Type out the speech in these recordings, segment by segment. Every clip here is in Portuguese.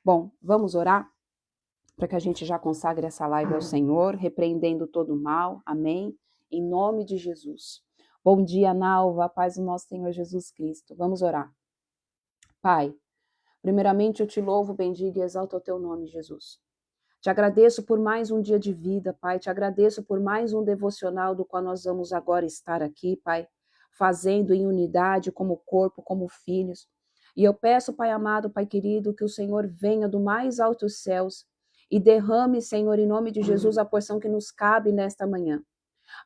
Bom, vamos orar para que a gente já consagre essa live ao Senhor, repreendendo todo o mal, amém? Em nome de Jesus. Bom dia, Nalva, a paz do nosso Senhor Jesus Cristo. Vamos orar. Pai, primeiramente eu te louvo, bendigo e exalto o teu nome, Jesus. Te agradeço por mais um dia de vida, Pai. Te agradeço por mais um devocional do qual nós vamos agora estar aqui, Pai, fazendo em unidade, como corpo, como filhos. E eu peço, Pai amado, Pai querido, que o Senhor venha do mais altos céus e derrame, Senhor, em nome de Jesus, a porção que nos cabe nesta manhã.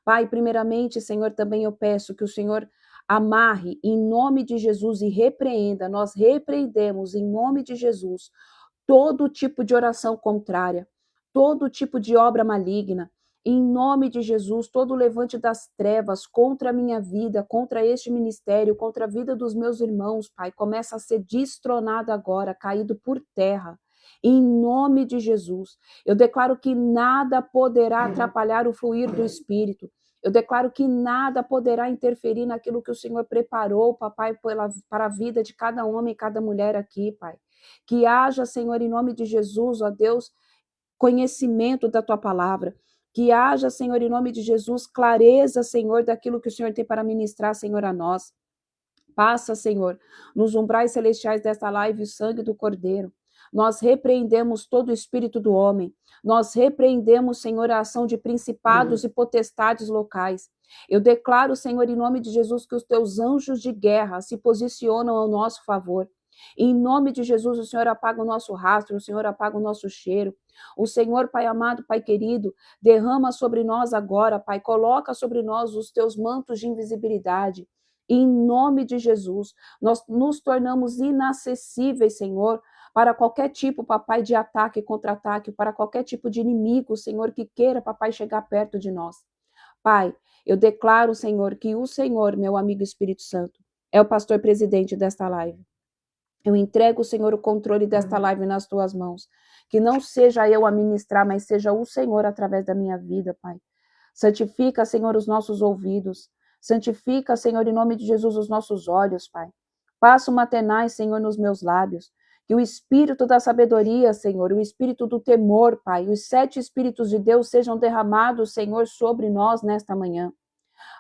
Pai, primeiramente, Senhor, também eu peço que o Senhor amarre em nome de Jesus e repreenda, nós repreendemos em nome de Jesus todo tipo de oração contrária, todo tipo de obra maligna, em nome de Jesus, todo levante das trevas contra a minha vida, contra este ministério, contra a vida dos meus irmãos, Pai, começa a ser destronado agora, caído por terra. Em nome de Jesus, eu declaro que nada poderá atrapalhar o fluir do Espírito. Eu declaro que nada poderá interferir naquilo que o Senhor preparou, papai, para a vida de cada homem e cada mulher aqui, Pai. Que haja, Senhor, em nome de Jesus, ó Deus, conhecimento da tua palavra. Que haja, Senhor, em nome de Jesus, clareza, Senhor, daquilo que o Senhor tem para ministrar, Senhor, a nós. Passa, Senhor, nos umbrais celestiais desta live o sangue do Cordeiro. Nós repreendemos todo o espírito do homem. Nós repreendemos, Senhor, a ação de principados e potestades locais. Eu declaro, Senhor, em nome de Jesus, que os teus anjos de guerra se posicionam ao nosso favor. Em nome de Jesus, o Senhor apaga o nosso rastro, o Senhor apaga o nosso cheiro. O Senhor, Pai amado, Pai querido, derrama sobre nós agora, Pai, coloca sobre nós os teus mantos de invisibilidade. Em nome de Jesus, nós nos tornamos inacessíveis, Senhor, para qualquer tipo, papai, de ataque e contra-ataque, para qualquer tipo de inimigo, Senhor, que queira, papai, chegar perto de nós. Pai, eu declaro, Senhor, que o Senhor, meu amigo Espírito Santo, é o pastor presidente desta live. Eu entrego, Senhor, o controle desta live nas tuas mãos. Que não seja eu a ministrar, mas seja o Senhor através da minha vida, Pai. Santifica, Senhor, os nossos ouvidos. Santifica, Senhor, em nome de Jesus, os nossos olhos, Pai. Passa uma tenaz, Senhor, nos meus lábios. Que o espírito da sabedoria, Senhor, o espírito do temor, Pai, os 7 espíritos de Deus sejam derramados, Senhor, sobre nós nesta manhã.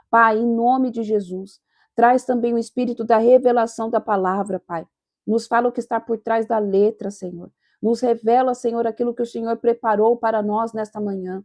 Pai, em nome de Jesus, traz também o espírito da revelação da palavra, Pai. Nos fala o que está por trás da letra, Senhor. Nos revela, Senhor, aquilo que o Senhor preparou para nós nesta manhã.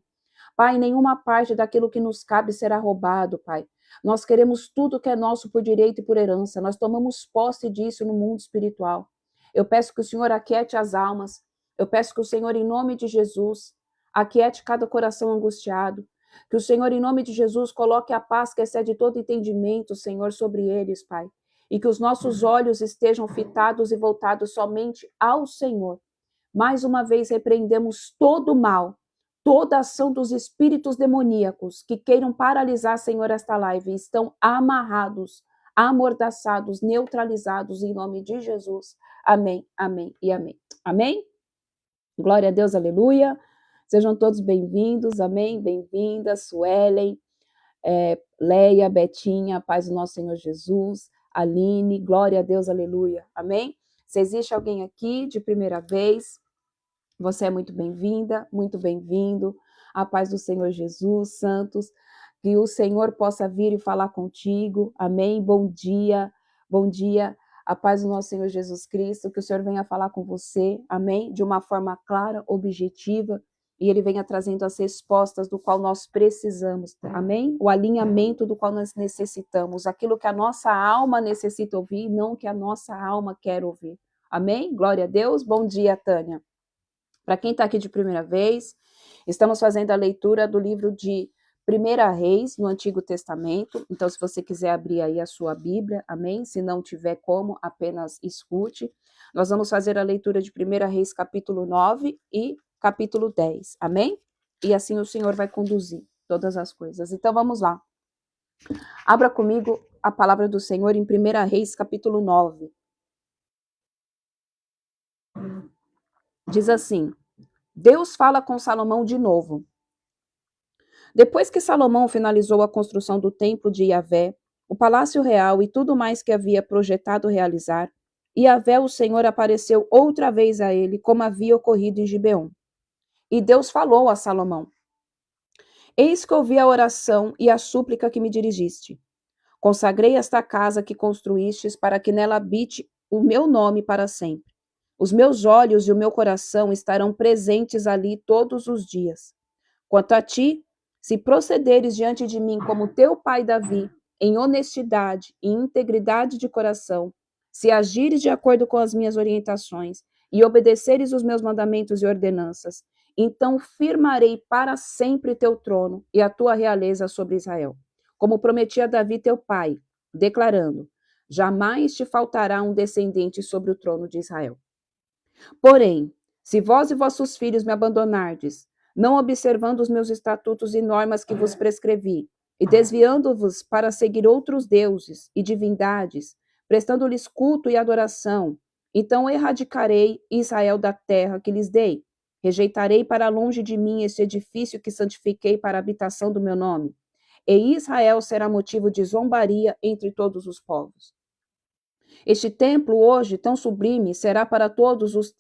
Pai, nenhuma parte daquilo que nos cabe será roubado, Pai. Nós queremos tudo que é nosso por direito e por herança. Nós tomamos posse disso no mundo espiritual. Eu peço que o Senhor aquiete as almas. Eu peço que o Senhor, em nome de Jesus, aquiete cada coração angustiado. Que o Senhor, em nome de Jesus, coloque a paz que excede todo entendimento, Senhor, sobre eles, Pai. E que os nossos olhos estejam fitados e voltados somente ao Senhor. Mais uma vez, repreendemos todo o mal, toda ação dos espíritos demoníacos que queiram paralisar, Senhor, esta live, estão amarrados, amordaçados, neutralizados em nome de Jesus. Amém, amém e amém. Amém? Glória a Deus, aleluia. Sejam todos bem-vindos, amém? Bem-vindas, Suelen, Leia, Betinha, paz do nosso Senhor Jesus, Aline, glória a Deus, aleluia, amém? Se existe alguém aqui de primeira vez, você é muito bem-vinda, muito bem-vindo, a paz do Senhor Jesus, santos, que o Senhor possa vir e falar contigo, amém? Bom dia, a paz do nosso Senhor Jesus Cristo, que o Senhor venha falar com você, amém? De uma forma clara, objetiva, e Ele venha trazendo as respostas do qual nós precisamos, amém? O alinhamento do qual nós necessitamos, aquilo que a nossa alma necessita ouvir, não o que a nossa alma quer ouvir, amém? Glória a Deus, bom dia, Tânia. Para quem está aqui de primeira vez, estamos fazendo a leitura do livro de 1 Reis, no Antigo Testamento. Então, se você quiser abrir aí a sua Bíblia, amém? Se não tiver como, apenas escute. Nós vamos fazer a leitura de 1 Reis, capítulo 9 e capítulo 10, amém? E assim o Senhor vai conduzir todas as coisas. Então, vamos lá. Abra comigo a palavra do Senhor em 1 Reis, capítulo 9. Diz assim: Deus fala com Salomão de novo. Depois que Salomão finalizou a construção do templo de Yahvé, o palácio real e tudo mais que havia projetado realizar, E Yahvé, o Senhor, apareceu outra vez a ele, como havia ocorrido em Gibeon. E Deus falou a Salomão: Eis que ouvi a oração e a súplica que me dirigiste. Consagrei esta casa que construístes para que nela habite o meu nome para sempre. Os meus olhos e o meu coração estarão presentes ali todos os dias. Quanto a ti, se procederes diante de mim como teu pai Davi, em honestidade e integridade de coração, se agires de acordo com as minhas orientações e obedeceres os meus mandamentos e ordenanças, então firmarei para sempre teu trono e a tua realeza sobre Israel, como prometi a Davi teu pai, declarando: jamais te faltará um descendente sobre o trono de Israel. Porém, se vós e vossos filhos me abandonardes, não observando os meus estatutos e normas que vos prescrevi, e desviando-vos para seguir outros deuses e divindades, prestando-lhes culto e adoração, então erradicarei Israel da terra que lhes dei. Rejeitarei para longe de mim este edifício que santifiquei para a habitação do meu nome. E Israel será motivo de zombaria entre todos os povos. Este templo, hoje tão sublime, será para todos os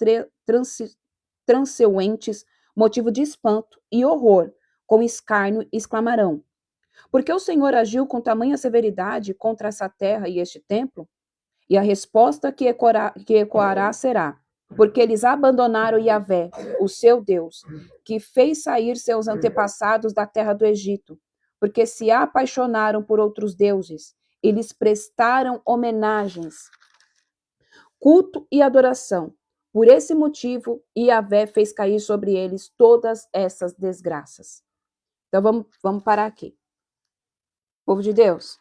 transeuentes motivo de espanto e horror, com escárnio exclamarão: porque o Senhor agiu com tamanha severidade contra essa terra e este templo? E a resposta que ecoará será: porque eles abandonaram Yahvé, o seu Deus, que fez sair seus antepassados da terra do Egito, porque se apaixonaram por outros deuses, e lhes prestaram homenagens, culto e adoração. Por esse motivo, Yahvé fez cair sobre eles todas essas desgraças. Então vamos parar aqui. Povo de Deus,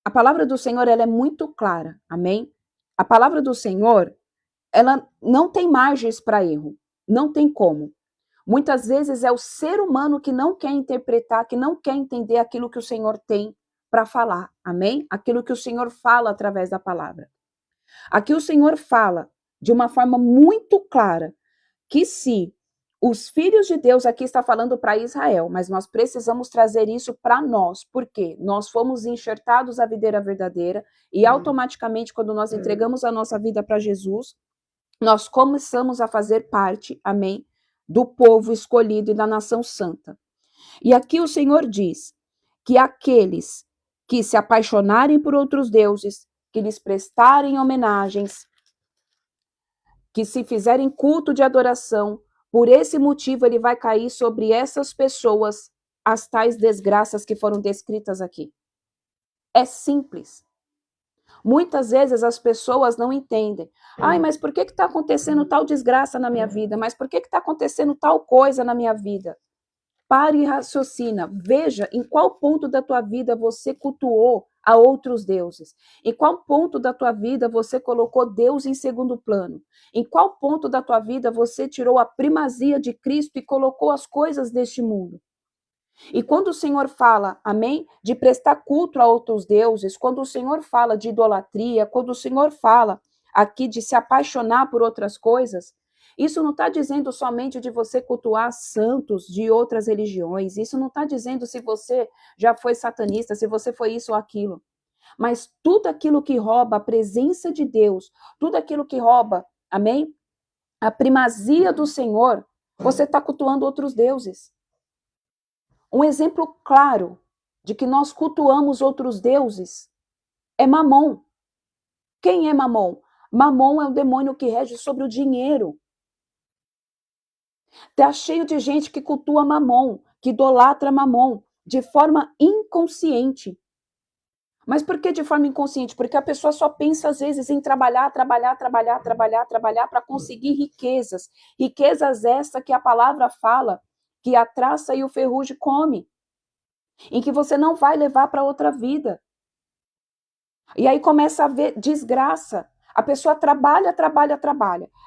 a palavra do Senhor ela é muito clara, amém? A palavra do Senhor, ela não tem margens para erro, não tem como. Muitas vezes é o ser humano que não quer interpretar, que não quer entender aquilo que o Senhor tem para falar, amém? Aquilo que o Senhor fala através da palavra. Aqui o Senhor fala de uma forma muito clara que se os filhos de Deus, aqui está falando para Israel, mas nós precisamos trazer isso para nós, porque nós fomos enxertados à videira verdadeira e automaticamente quando nós entregamos a nossa vida para Jesus, nós começamos a fazer parte, amém, do povo escolhido e da nação santa. E aqui o Senhor diz que aqueles que se apaixonarem por outros deuses, que lhes prestarem homenagens, que se fizerem culto de adoração, por esse motivo ele vai cair sobre essas pessoas as tais desgraças que foram descritas aqui. É simples. Muitas vezes as pessoas não entendem. Ai, mas por que está acontecendo tal desgraça na minha vida? Mas por que está acontecendo tal coisa na minha vida? Pare e raciocina. Veja em qual ponto da tua vida você cultuou a outros deuses. Em qual ponto da tua vida você colocou Deus em segundo plano. Em qual ponto da tua vida você tirou a primazia de Cristo e colocou as coisas deste mundo. E quando o Senhor fala, amém, de prestar culto a outros deuses, quando o Senhor fala de idolatria, quando o Senhor fala aqui de se apaixonar por outras coisas, isso não está dizendo somente de você cultuar santos de outras religiões, isso não está dizendo se você já foi satanista, se você foi isso ou aquilo, mas tudo aquilo que rouba a presença de Deus, tudo aquilo que rouba, amém, a primazia do Senhor, você está cultuando outros deuses. Um exemplo claro de que nós cultuamos outros deuses é Mamon. Quem é Mamon? Mamon é o demônio que rege sobre o dinheiro. Está cheio de gente que cultua Mamon, que idolatra Mamon, de forma inconsciente. Mas por que de forma inconsciente? Porque a pessoa só pensa às vezes em trabalhar para conseguir riquezas. Riquezas essas que a palavra fala que a traça e o ferrugem come, em que você não vai levar para outra vida. E aí começa a ver desgraça. A pessoa trabalha,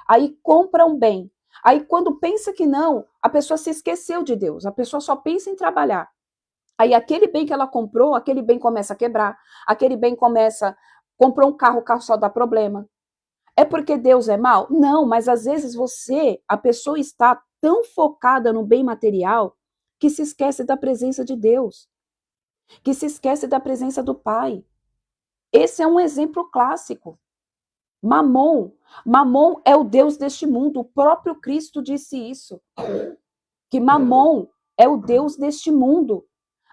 aí compra um bem. Aí quando pensa que não, a pessoa se esqueceu de Deus, a pessoa só pensa em trabalhar. Aí aquele bem que ela comprou, aquele bem começa a quebrar, aquele bem comprou um carro, o carro só dá problema. É porque Deus é mau? Não, mas às vezes a pessoa está tão focada no bem material que se esquece da presença de Deus, que se esquece da presença do Pai. Esse é um exemplo clássico. Mamon é o Deus deste mundo. O próprio Cristo disse isso. Que Mamon é o Deus deste mundo.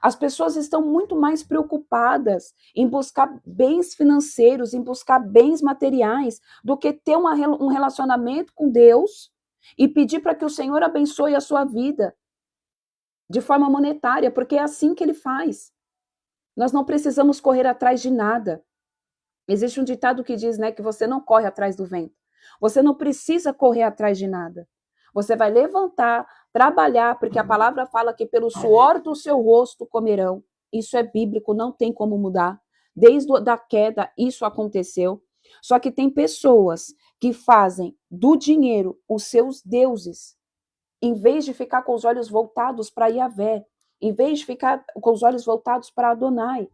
As pessoas estão muito mais preocupadas em buscar bens financeiros, em buscar bens materiais, do que ter um relacionamento com Deus e pedir para que o Senhor abençoe a sua vida de forma monetária, porque é assim que ele faz. Nós não precisamos correr atrás de nada. Existe um ditado que diz, né, que você não corre atrás do vento. Você não precisa correr atrás de nada. Você vai levantar, trabalhar, porque a palavra fala que pelo suor do seu rosto comerão. Isso é bíblico, não tem como mudar. Desde a queda, isso aconteceu. Só que tem pessoas que fazem do dinheiro os seus deuses, em vez de ficar com os olhos voltados para Yahvé, em vez de ficar com os olhos voltados para Adonai.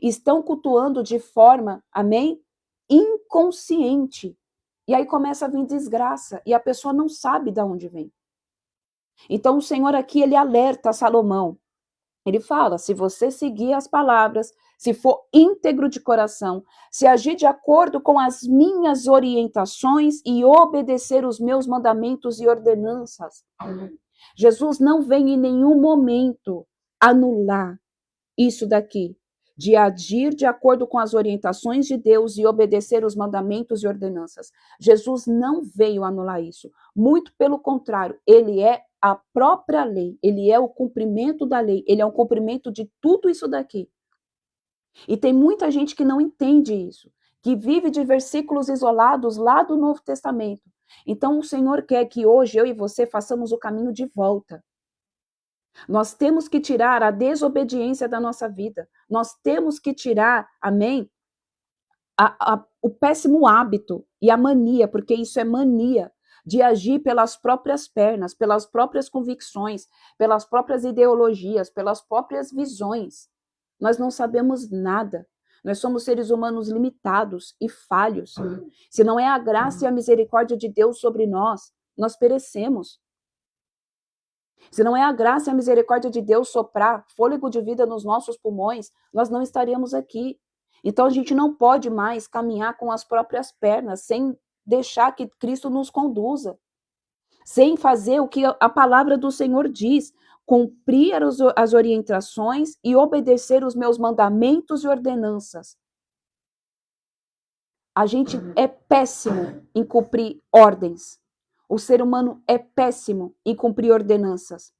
Estão cultuando de forma, amém, inconsciente. E aí começa a vir desgraça, e a pessoa não sabe de onde vem. Então o Senhor aqui, ele alerta Salomão. Ele fala, se você seguir as palavras, se for íntegro de coração, se agir de acordo com as minhas orientações e obedecer os meus mandamentos e ordenanças. Jesus não vem em nenhum momento anular isso daqui, de agir de acordo com as orientações de Deus e obedecer os mandamentos e ordenanças. Jesus não veio anular isso. Muito pelo contrário, ele é a própria lei, ele é o cumprimento da lei, ele é o cumprimento de tudo isso daqui. E tem muita gente que não entende isso, que vive de versículos isolados lá do Novo Testamento. Então o Senhor quer que hoje eu e você façamos o caminho de volta. Nós temos que tirar a desobediência da nossa vida. Nós temos que tirar, amém, o péssimo hábito e a mania, porque isso é mania, de agir pelas próprias pernas, pelas próprias convicções, pelas próprias ideologias, pelas próprias visões. Nós não sabemos nada. Nós somos seres humanos limitados e falhos. Se não é a graça e a misericórdia de Deus sobre nós, nós perecemos. Se não é a graça e a misericórdia de Deus soprar fôlego de vida nos nossos pulmões, nós não estaríamos aqui. Então a gente não pode mais caminhar com as próprias pernas, sem deixar que Cristo nos conduza, sem fazer o que a palavra do Senhor diz, cumprir as orientações e obedecer os meus mandamentos e ordenanças. A gente é péssimo em cumprir ordens. O ser humano é péssimo em cumprir ordenanças.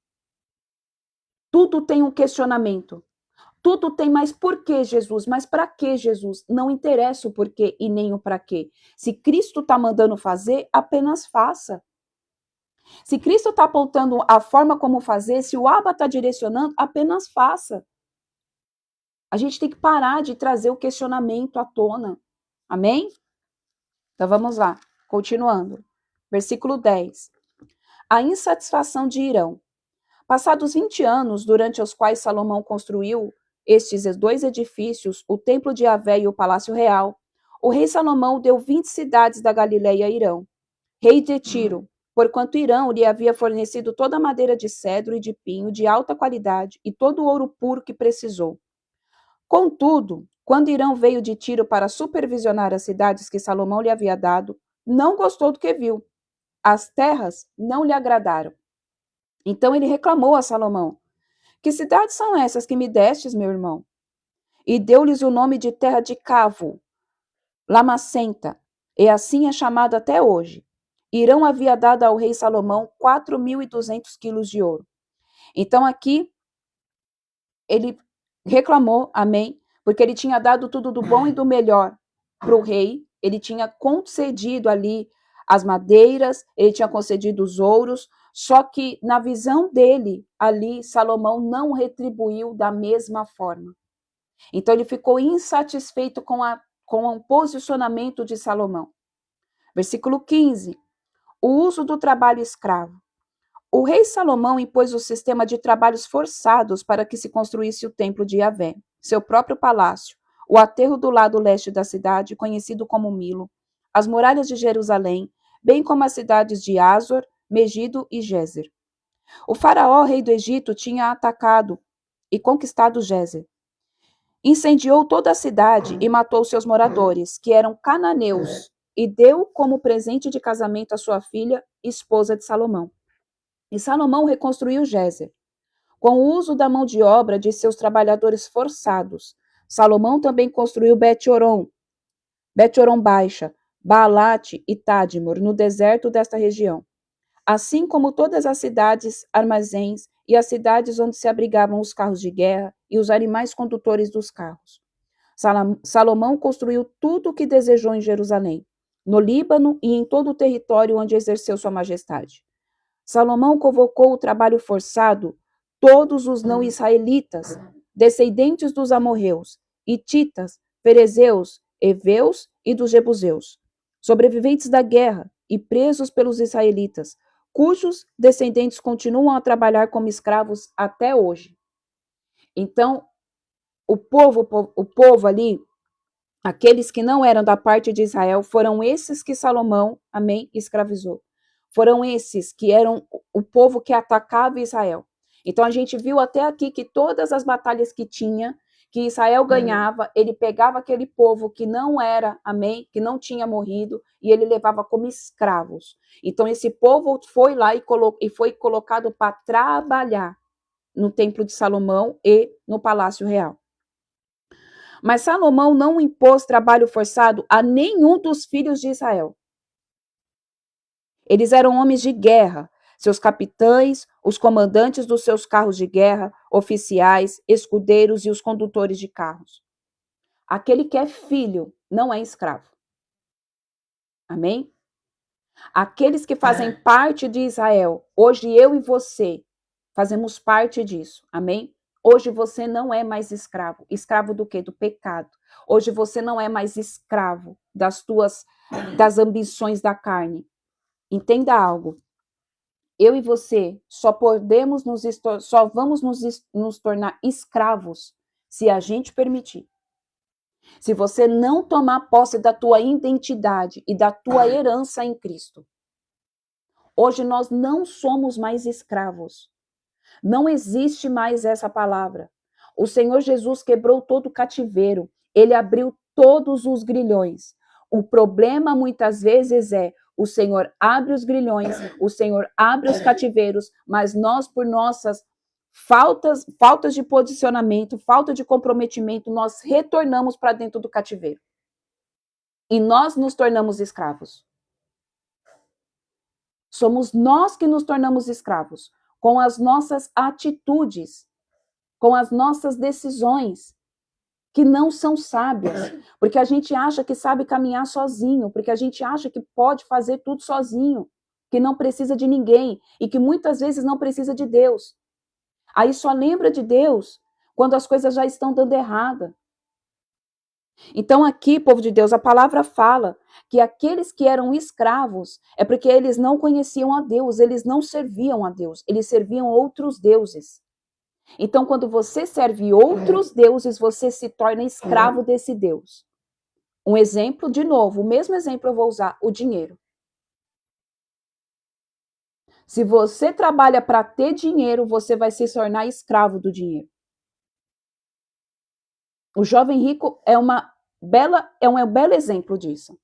Tudo tem um questionamento. Tudo tem, mas por que, Jesus? Mas para que, Jesus? Não interessa o porquê e nem o para quê. Se Cristo está mandando fazer, apenas faça. Se Cristo está apontando a forma como fazer, se o Abba está direcionando, apenas faça. A gente tem que parar de trazer o questionamento à tona. Amém? Então vamos lá, continuando. Versículo 10. A insatisfação de Hirão. Passados 20 anos, durante os quais Salomão construiu estes dois edifícios, o templo de Yahvé e o palácio real, o rei Salomão deu 20 cidades da Galileia a Hirão, rei de Tiro, porquanto Hirão lhe havia fornecido toda a madeira de cedro e de pinho de alta qualidade e todo o ouro puro que precisou. Contudo, quando Hirão veio de Tiro para supervisionar as cidades que Salomão lhe havia dado, não gostou do que viu. As terras não lhe agradaram. Então ele reclamou a Salomão: que cidades são essas que me destes, meu irmão? E deu-lhes o nome de terra de cavo, Lamacenta, e assim é chamado até hoje. Hirão havia dado ao rei Salomão 4.200 quilos de ouro. Então aqui ele reclamou, amém, porque ele tinha dado tudo do bom e do melhor para o rei, ele tinha concedido ali as madeiras, ele tinha concedido os ouros, só que na visão dele, ali, Salomão não retribuiu da mesma forma. Então ele ficou insatisfeito com o posicionamento de Salomão. Versículo 15. O uso do trabalho escravo. O rei Salomão impôs o sistema de trabalhos forçados para que se construísse o templo de Yahvé, seu próprio palácio, o aterro do lado leste da cidade, conhecido como Milo, as muralhas de Jerusalém, bem como as cidades de Azor, Megido e Gézer. O faraó, rei do Egito, tinha atacado e conquistado Gézer. incendiou toda a cidade e matou seus moradores, que eram cananeus, e deu como presente de casamento a sua filha, esposa de Salomão. E Salomão reconstruiu Gézer, com o uso da mão de obra de seus trabalhadores forçados. Salomão também construiu Bet-Horon Baixa, Baalate e Tadmor, no deserto desta região, assim como todas as cidades, armazéns e as cidades onde se abrigavam os carros de guerra e os animais condutores dos carros. Salomão construiu tudo o que desejou em Jerusalém, no Líbano e em todo o território onde exerceu sua majestade. Salomão convocou o trabalho forçado todos os não-israelitas, descendentes dos amorreus, hititas, ferezeus, heveus e dos jebuseus, sobreviventes da guerra e presos pelos israelitas, cujos descendentes continuam a trabalhar como escravos até hoje. Então, o povo ali, aqueles que não eram da parte de Israel, foram esses que Salomão, amém, escravizou. Foram esses que eram o povo que atacava Israel. Então a gente viu até aqui que todas as batalhas que tinha, que Israel ganhava, ele pegava aquele povo que não era, amém, que não tinha morrido, e ele levava como escravos. Então esse povo foi lá e foi colocado para trabalhar no templo de Salomão e no palácio real. Mas Salomão não impôs trabalho forçado a nenhum dos filhos de Israel. Eles eram homens de guerra, seus capitães, os comandantes dos seus carros de guerra, oficiais, escudeiros e os condutores de carros. Aquele que é filho não é escravo. Amém? Aqueles que fazem parte de Israel, hoje eu e você fazemos parte disso. Amém? Hoje você não é mais escravo. Escravo do quê? Do pecado. Hoje você não é mais escravo das ambições da carne. Entenda algo. Eu e você só vamos nos tornar escravos se a gente permitir. Se você não tomar posse da tua identidade e da tua herança em Cristo. Hoje nós não somos mais escravos. Não existe mais essa palavra. O Senhor Jesus quebrou todo o cativeiro. Ele abriu todos os grilhões. O problema muitas vezes é o Senhor abre os grilhões, o Senhor abre os cativeiros, mas nós, por nossas faltas de posicionamento, falta de comprometimento, nós retornamos para dentro do cativeiro. E nós nos tornamos escravos. Somos nós que nos tornamos escravos, com as nossas atitudes, com as nossas decisões, que não são sábias, porque a gente acha que sabe caminhar sozinho, porque a gente acha que pode fazer tudo sozinho, que não precisa de ninguém e que muitas vezes não precisa de Deus. Aí só lembra de Deus quando as coisas já estão dando errada. Então aqui, povo de Deus, a palavra fala que aqueles que eram escravos é porque eles não conheciam a Deus, eles não serviam a Deus, eles serviam outros deuses. Então, quando você serve outros deuses, você se torna escravo desse Deus. Um exemplo, de novo, o mesmo exemplo eu vou usar, o dinheiro. Se você trabalha para ter dinheiro, você vai se tornar escravo do dinheiro. O jovem rico é um belo exemplo disso.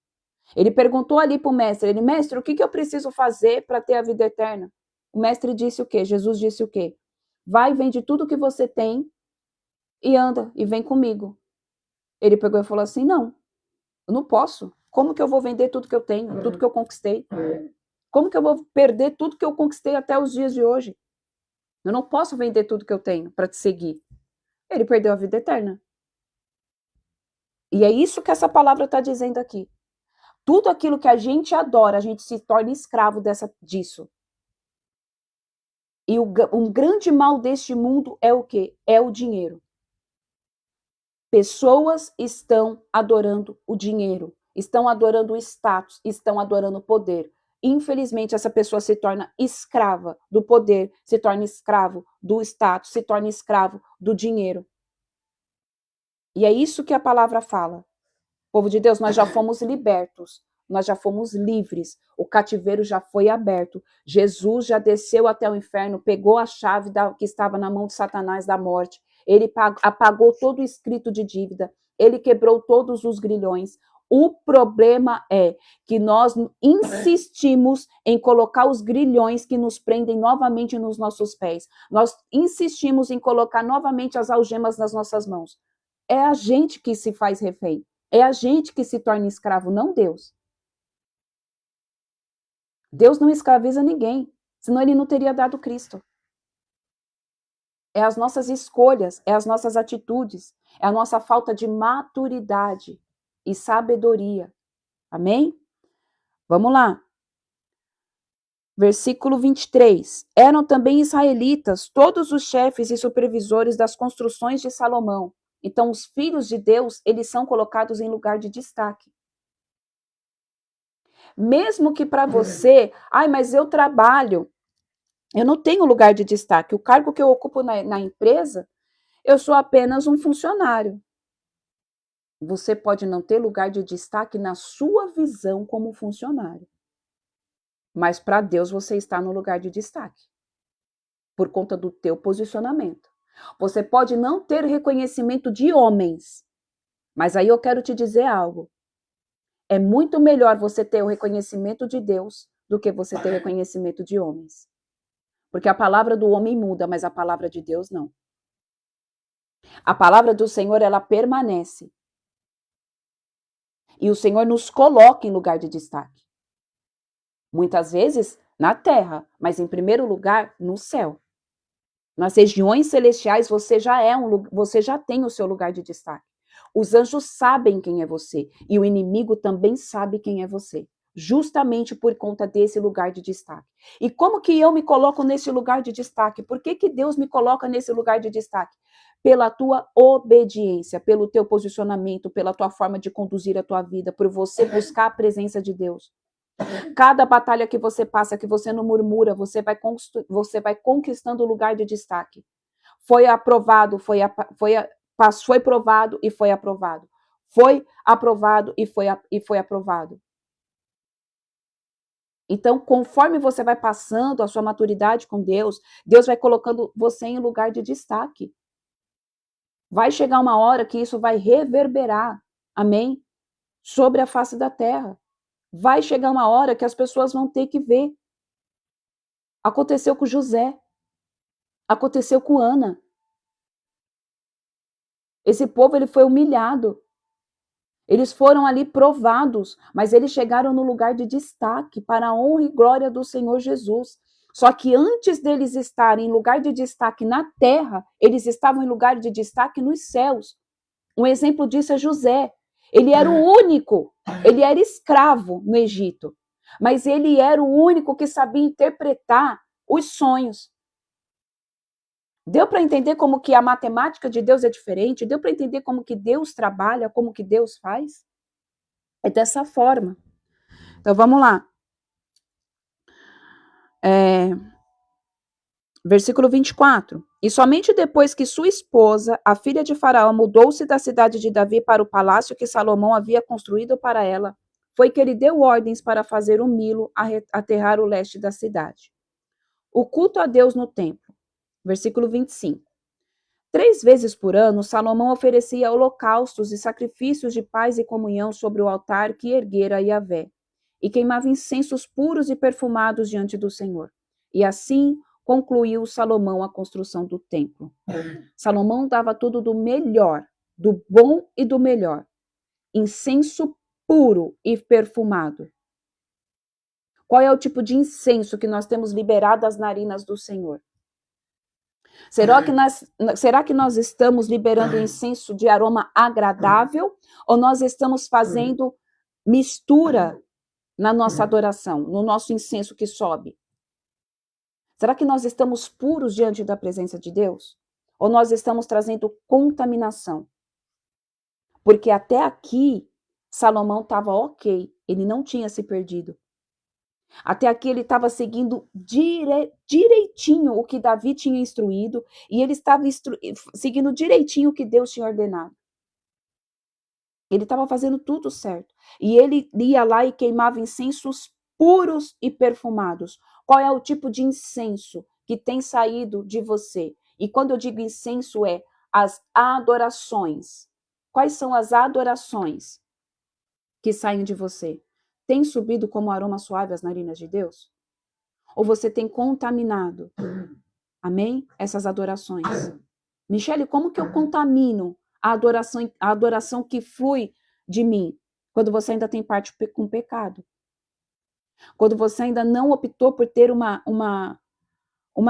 Ele perguntou ali para o mestre, mestre, o que eu preciso fazer para ter a vida eterna? O mestre disse o quê? Jesus disse o quê? Vai, vende tudo que você tem e anda, e vem comigo. Ele pegou e falou assim, não, eu não posso. Como que eu vou vender tudo que eu tenho, tudo que eu conquistei? Como que eu vou perder tudo que eu conquistei até os dias de hoje? Eu não posso vender tudo que eu tenho para te seguir. Ele perdeu a vida eterna. E é isso que essa palavra está dizendo aqui. Tudo aquilo que a gente adora, a gente se torna escravo disso. E um grande mal deste mundo é o quê? É o dinheiro. Pessoas estão adorando o dinheiro, estão adorando o status, estão adorando o poder. Infelizmente, essa pessoa se torna escrava do poder, se torna escravo do status, se torna escravo do dinheiro. E é isso que a palavra fala. Povo de Deus, nós já fomos libertos, nós já fomos livres, o cativeiro já foi aberto, Jesus já desceu até o inferno, pegou a chave que estava na mão de Satanás da morte, ele apagou todo o escrito de dívida, ele quebrou todos os grilhões. O problema é que nós insistimos em colocar os grilhões que nos prendem novamente nos nossos pés. Nós insistimos em colocar novamente as algemas nas nossas mãos. É a gente que se faz refém. É a gente que se torna escravo, não Deus. Deus não escraviza ninguém, senão ele não teria dado Cristo. É as nossas escolhas, é as nossas atitudes, é a nossa falta de maturidade e sabedoria. Amém? Vamos lá. Versículo 23. Eram também israelitas todos os chefes e supervisores das construções de Salomão. Então, os filhos de Deus, eles são colocados em lugar de destaque. Mesmo que para você, mas eu trabalho, eu não tenho lugar de destaque. O cargo que eu ocupo na empresa, eu sou apenas um funcionário. Você pode não ter lugar de destaque na sua visão como funcionário. Mas para Deus você está no lugar de destaque. Por conta do teu posicionamento. Você pode não ter reconhecimento de homens. Mas aí eu quero te dizer algo. É muito melhor você ter o reconhecimento de Deus do que você ter o reconhecimento de homens. Porque a palavra do homem muda, mas a palavra de Deus não. A palavra do Senhor, ela permanece. E o Senhor nos coloca em lugar de destaque. Muitas vezes na terra, mas em primeiro lugar no céu. Nas regiões celestiais você já tem o seu lugar de destaque. Os anjos sabem quem é você e o inimigo também sabe quem é você, justamente por conta desse lugar de destaque. E como que eu me coloco nesse lugar de destaque? Por que que Deus me coloca nesse lugar de destaque? Pela tua obediência, pelo teu posicionamento, pela tua forma de conduzir a tua vida, por você buscar a presença de Deus. Cada batalha que você passa, que você não murmura, você vai conquistando o lugar de destaque. Foi aprovado, foi provado e foi aprovado. Foi aprovado e foi aprovado. Então, conforme você vai passando a sua maturidade com Deus, Deus vai colocando você em lugar de destaque. Vai chegar uma hora que isso vai reverberar, amém? Sobre a face da terra. Vai chegar uma hora que as pessoas vão ter que ver. Aconteceu com José. Aconteceu com Ana. Esse povo, ele foi humilhado. Eles foram ali provados, mas eles chegaram no lugar de destaque para a honra e glória do Senhor Jesus. Só que antes deles estarem em lugar de destaque na terra, eles estavam em lugar de destaque nos céus. Um exemplo disso é José. Ele era o único, ele era escravo no Egito, mas ele era o único que sabia interpretar os sonhos. Deu para entender como que a matemática de Deus é diferente? Deu para entender como que Deus trabalha, como que Deus faz? É dessa forma. Então, vamos lá. Versículo 24. E somente depois que sua esposa, a filha de Faraó, mudou-se da cidade de Davi para o palácio que Salomão havia construído para ela, foi que ele deu ordens para fazer um Milo aterrar o leste da cidade. O culto a Deus no templo. Versículo 25. 3 vezes por ano, Salomão oferecia holocaustos e sacrifícios de paz e comunhão sobre o altar que erguera a Yahvé, e queimava incensos puros e perfumados diante do Senhor. E assim concluiu Salomão a construção do templo. Salomão dava tudo do melhor, do bom e do melhor. Incenso puro e perfumado. Qual é o tipo de incenso que nós temos liberado às narinas do Senhor? Será que nós estamos liberando incenso de aroma agradável ou nós estamos fazendo mistura na nossa adoração, no nosso incenso que sobe? Será que nós estamos puros diante da presença de Deus? Ou nós estamos trazendo contaminação? Porque até aqui, Salomão estava ok, ele não tinha se perdido. Até aqui ele estava seguindo direitinho o que Davi tinha instruído e ele estava seguindo direitinho o que Deus tinha ordenado. Ele estava fazendo tudo certo. E ele ia lá e queimava incensos puros e perfumados. Qual é o tipo de incenso que tem saído de você? E quando eu digo incenso, é as adorações. Quais são as adorações que saem de você? Tem subido como aroma suave às narinas de Deus? Ou você tem contaminado? Amém? Essas adorações. Michele, como que eu contamino a adoração que flui de mim? Quando você ainda tem parte com pecado. Quando você ainda não optou por ter uma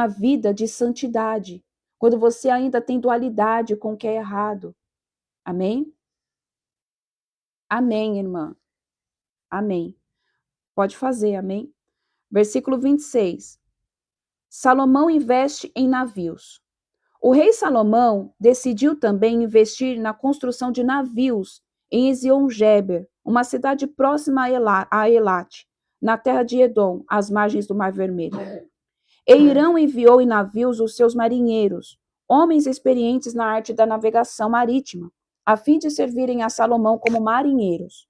vida de santidade. Quando você ainda tem dualidade com o que é errado. Amém? Amém, irmã. Amém. Pode fazer, amém? Versículo 26. Salomão investe em navios. O rei Salomão decidiu também investir na construção de navios em Ezion-Geber, uma cidade próxima a Elat, na terra de Edom, às margens do Mar Vermelho. E Irão enviou em navios os seus marinheiros, homens experientes na arte da navegação marítima, a fim de servirem a Salomão como marinheiros.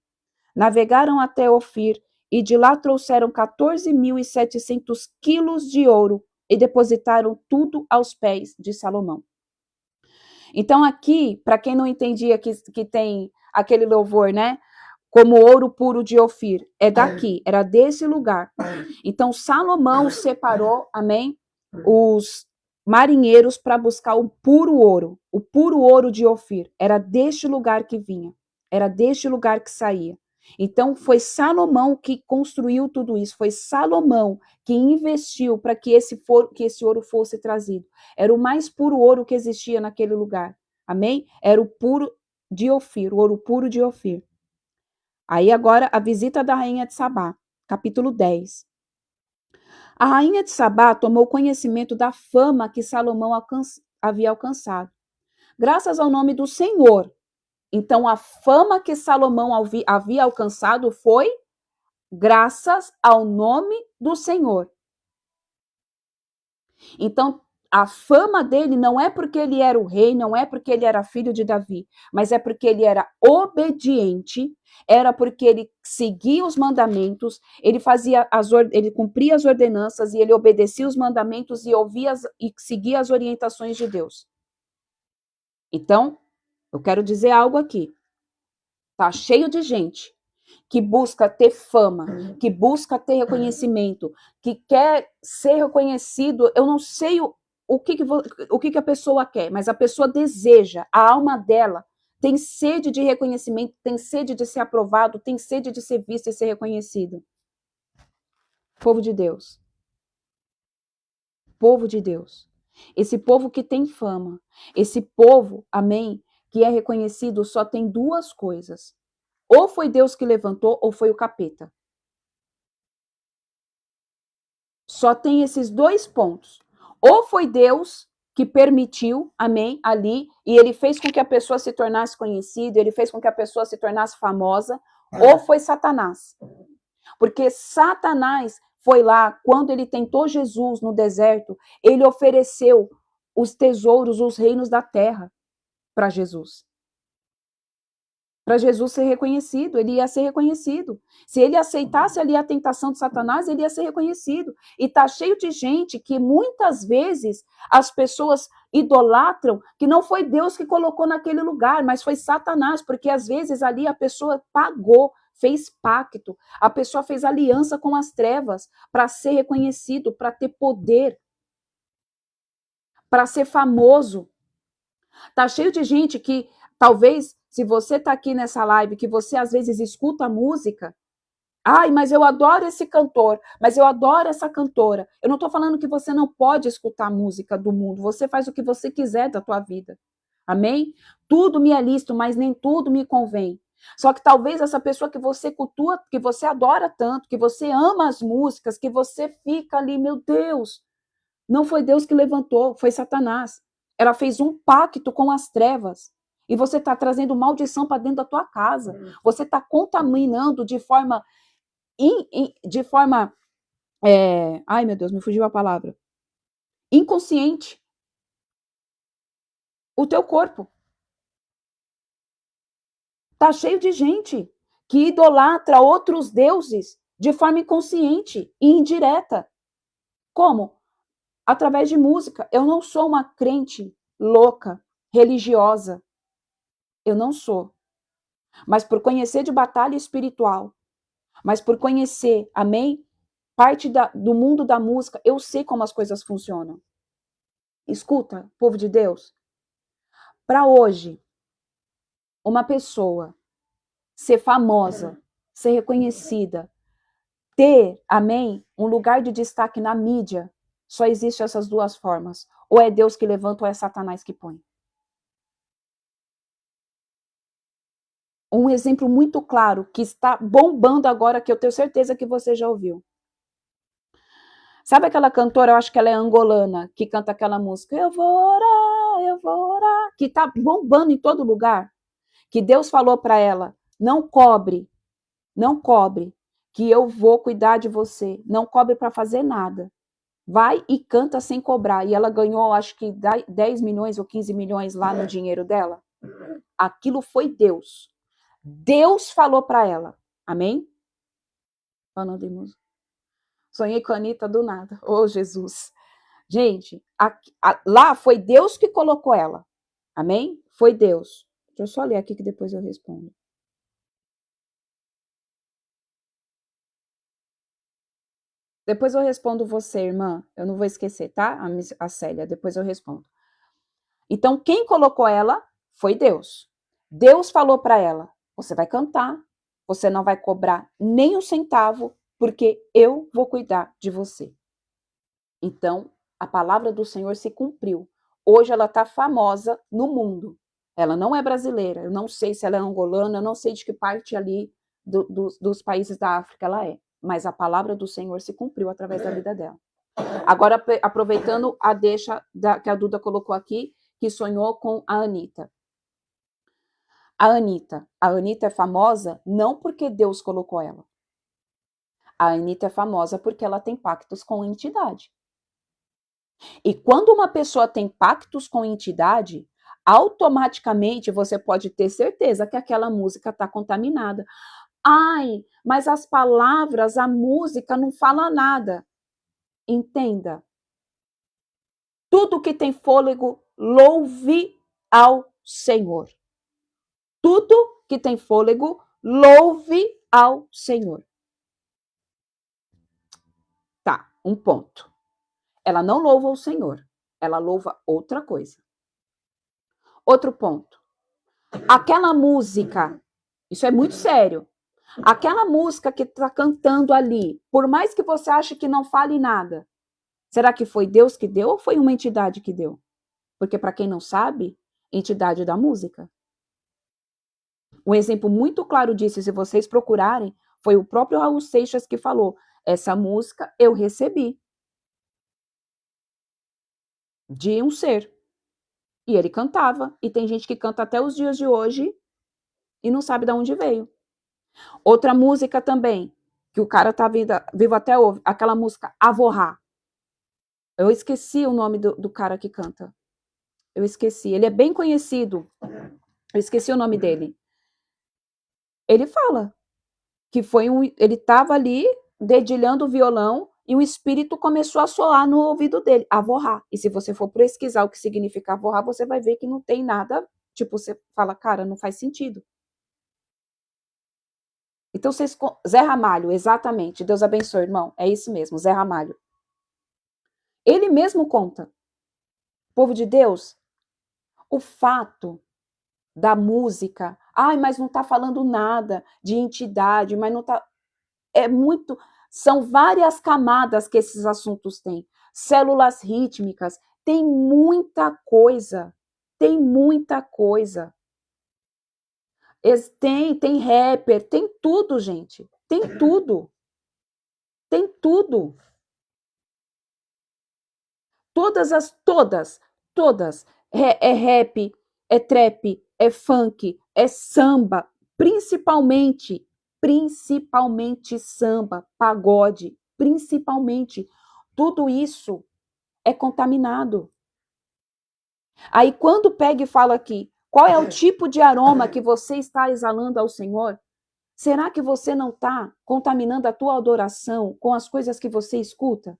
Navegaram até Ofir e de lá trouxeram 14.700 quilos de ouro e depositaram tudo aos pés de Salomão. Então aqui, para quem não entendia que tem aquele louvor, né? Como ouro puro de Ofir, é daqui, era desse lugar. Então Salomão separou, amém, os marinheiros para buscar o puro ouro de Ofir. Era deste lugar que vinha, era deste lugar que saía. Então foi Salomão que construiu tudo isso, foi Salomão que investiu para que esse ouro fosse trazido. Era o mais puro ouro que existia naquele lugar, amém? Era o puro de Ofir, o ouro puro de Ofir. Aí agora a visita da rainha de Sabá, capítulo 10. A rainha de Sabá tomou conhecimento da fama que Salomão havia alcançado, graças ao nome do Senhor. Então, a fama que Salomão havia alcançado foi graças ao nome do Senhor. Então, a fama dele não é porque ele era o rei, não é porque ele era filho de Davi, mas é porque ele era obediente, era porque ele seguia os mandamentos, ele cumpria as ordenanças e ele obedecia os mandamentos e e seguia as orientações de Deus. Então, eu quero dizer algo aqui. Tá cheio de gente que busca ter fama, que busca ter reconhecimento, que quer ser reconhecido. Eu não sei o que a pessoa quer, mas a pessoa deseja, a alma dela tem sede de reconhecimento, tem sede de ser aprovado, tem sede de ser visto e ser reconhecido. Povo de Deus. Povo de Deus. Esse povo que tem fama, esse povo, amém, que é reconhecido, só tem duas coisas. Ou foi Deus que levantou, ou foi o capeta. Só tem esses dois pontos. Ou foi Deus que permitiu, amém, ali, e ele fez com que a pessoa se tornasse conhecida, ele fez com que a pessoa se tornasse famosa, ou foi Satanás. Porque Satanás foi lá, quando ele tentou Jesus no deserto, ele ofereceu os tesouros, os reinos da terra para Jesus. Para Jesus ser reconhecido, ele ia ser reconhecido. Se ele aceitasse ali a tentação de Satanás, ele ia ser reconhecido. E está cheio de gente que muitas vezes as pessoas idolatram que não foi Deus que colocou naquele lugar, mas foi Satanás, porque às vezes ali a pessoa pagou, fez pacto, a pessoa fez aliança com as trevas para ser reconhecido, para ter poder, para ser famoso. Está cheio de gente que talvez, se você está aqui nessa live, que você às vezes escuta a música, ai, mas eu adoro esse cantor, mas eu adoro essa cantora. Eu não estou falando que você não pode escutar a música do mundo, você faz o que você quiser da tua vida. Amém? Tudo me é lícito, mas nem tudo me convém. Só que talvez essa pessoa que você cultua, que você adora tanto, que você ama as músicas, que você fica ali, meu Deus, não foi Deus que levantou, foi Satanás. Ela fez um pacto com as trevas. E você está trazendo maldição para dentro da tua casa. Você está contaminando de forma... ai, meu Deus, me fugiu a palavra. Inconsciente. O teu corpo. Está cheio de gente que idolatra outros deuses de forma inconsciente e indireta. Como? Através de música. Eu não sou uma crente louca. religiosa. Eu não sou. Mas por conhecer de batalha espiritual, mas por conhecer, amém? Parte do mundo da música, eu sei como as coisas funcionam. Escuta, povo de Deus, para hoje, uma pessoa ser famosa, ser reconhecida, ter, amém, um lugar de destaque na mídia, só existe essas duas formas. Ou é Deus que levanta ou é Satanás que põe. Um exemplo muito claro que está bombando agora, que eu tenho certeza que você já ouviu. Sabe aquela cantora, eu acho que ela é angolana, que canta aquela música, eu vou orar, que está bombando em todo lugar, que Deus falou para ela, não cobre, que eu vou cuidar de você, não cobre para fazer nada. Vai e canta sem cobrar. E ela ganhou, acho que 10 milhões ou 15 milhões lá no dinheiro dela. Aquilo foi Deus. Deus falou para ela. Amém? Falando de música. Sonhei com a Anitta do nada. Oh, Jesus. Gente, lá foi Deus que colocou ela. Amém? Foi Deus. Deixa eu só ler aqui que depois eu respondo. Depois eu respondo você, irmã. Eu não vou esquecer, tá? A Célia. Depois eu respondo. Então, quem colocou ela foi Deus. Deus falou para ela, você vai cantar, você não vai cobrar nem um centavo, porque eu vou cuidar de você. Então, a palavra do Senhor se cumpriu. Hoje ela está famosa no mundo. Ela não é brasileira, eu não sei se ela é angolana, eu não sei de que parte ali dos países da África ela é. Mas a palavra do Senhor se cumpriu através da vida dela. Agora, aproveitando a deixa que a Duda colocou aqui, que sonhou com a Anitta. A Anitta é famosa não porque Deus colocou ela. A Anitta é famosa porque ela tem pactos com entidade. E quando uma pessoa tem pactos com entidade, automaticamente você pode ter certeza que aquela música está contaminada. Ai, mas as palavras, a música não fala nada. Entenda. Tudo que tem fôlego, louve ao Senhor. Tudo que tem fôlego, louve ao Senhor. Tá, um ponto. Ela não louva o Senhor, ela louva outra coisa. Outro ponto. Aquela música, isso é muito sério. Aquela música que está cantando ali, por mais que você ache que não fale nada, será que foi Deus que deu ou foi uma entidade que deu? Porque, para quem não sabe, entidade da música. Um exemplo muito claro disso, se vocês procurarem, foi o próprio Raul Seixas que falou, essa música eu recebi de um ser. E ele cantava, e tem gente que canta até os dias de hoje e não sabe de onde veio. Outra música também, que o cara tá vivo até hoje, aquela música Avorrá. Eu esqueci o nome do cara que canta. Eu esqueci, ele é bem conhecido. Eu esqueci o nome dele. Ele fala que ele estava ali dedilhando o violão e o espírito começou a soar no ouvido dele, avorrar. E se você for pesquisar o que significa avorrar, você vai ver que não tem nada, tipo, você fala, cara, não faz sentido. Então, Zé Ramalho, exatamente, Deus abençoe, irmão, é isso mesmo, Zé Ramalho. Ele mesmo conta, povo de Deus, o fato da música, mas não está falando nada de entidade, mas não está, são várias camadas que esses assuntos têm, células rítmicas, tem muita coisa, tem rapper, tem tudo, gente, tem tudo, todas, é rap, é trap, é funk, é samba, principalmente samba, pagode, principalmente, tudo isso é contaminado. Aí quando pega e fala aqui, qual é o tipo de aroma que você está exalando ao Senhor? Será que você não está contaminando a tua adoração com as coisas que você escuta?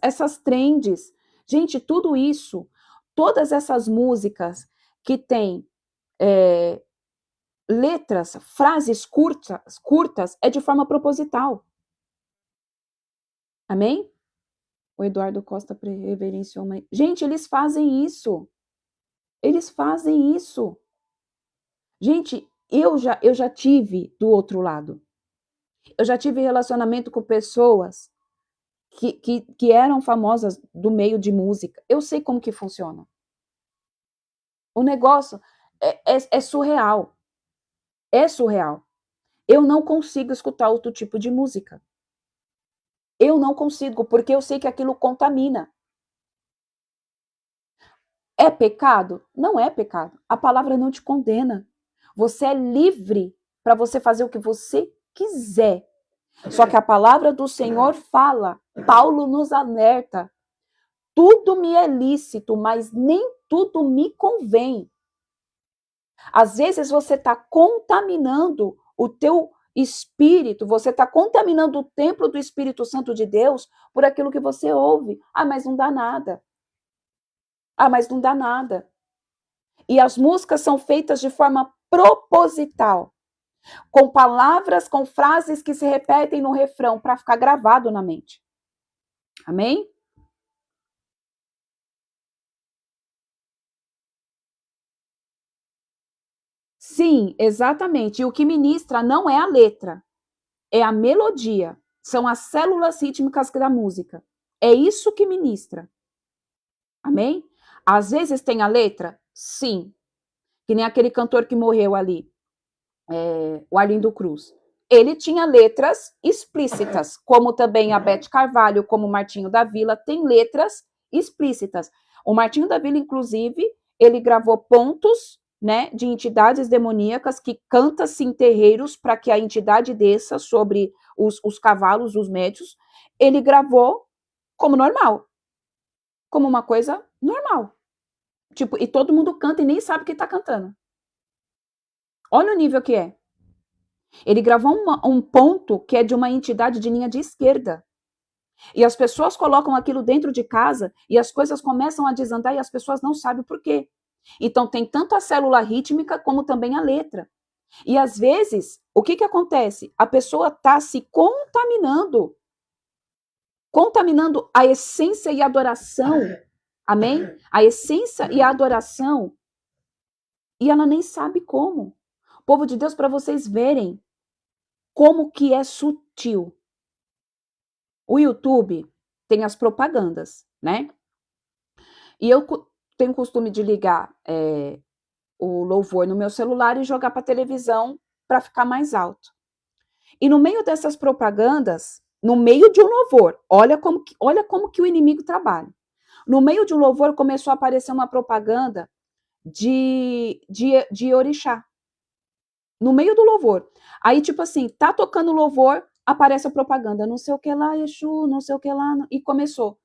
Essas trends Gente, tudo isso, todas essas músicas que têm letras, frases curtas, é de forma proposital. Amém? O Eduardo Costa reverenciou uma... Gente, eles fazem isso. Eles fazem isso. Gente, eu já tive do outro lado. Eu já tive relacionamento com pessoas que eram famosas do meio de música. Eu sei como que funciona. O negócio é surreal. É surreal. Eu não consigo escutar outro tipo de música. Eu não consigo, porque eu sei que aquilo contamina. É pecado? Não é pecado. A palavra não te condena. Você é livre para você fazer o que você quiser. Só que a palavra do Senhor fala, Paulo nos alerta, tudo me é lícito, mas nem tudo me convém. Às vezes você está contaminando o teu espírito, você está contaminando o templo do Espírito Santo de Deus por aquilo que você ouve. Ah, mas não dá nada. Ah, mas não dá nada. E as músicas são feitas de forma proposital, com palavras, com frases que se repetem no refrão para ficar gravado na mente. Amém? Sim, exatamente. E o que ministra não é a letra, é a melodia. São as células rítmicas da música. É isso que ministra. Amém? Às vezes tem a letra? Sim. Que nem aquele cantor que morreu ali, o Arlindo Cruz. Ele tinha letras explícitas, como também a Beth Carvalho, como o Martinho da Vila, tem letras explícitas. O Martinho da Vila, inclusive, ele gravou pontos, né, de entidades demoníacas que canta-se em terreiros para que a entidade desça sobre os cavalos, os médios. Ele gravou como normal, como uma coisa normal. Tipo, e todo mundo canta e nem sabe o que está cantando. Olha o nível que é. Ele gravou um ponto que é de uma entidade de linha de esquerda. E as pessoas colocam aquilo dentro de casa e as coisas começam a desandar e as pessoas não sabem por quê. Então tem tanto a célula rítmica como também a letra. E às vezes, o que acontece? A pessoa está se contaminando a essência e a adoração. Amém? A essência e a adoração. E ela nem sabe como. Povo de Deus, para vocês verem como que é sutil. O YouTube tem as propagandas, né? E eu tenho o costume de ligar o louvor no meu celular e jogar para a televisão para ficar mais alto. E no meio dessas propagandas, no meio de um louvor, olha como que o inimigo trabalha. No meio de um louvor começou a aparecer uma propaganda de orixá. No meio do louvor. Aí, tipo assim, tá tocando louvor, aparece a propaganda, não sei o que lá, Exu, não sei o que lá, e começou.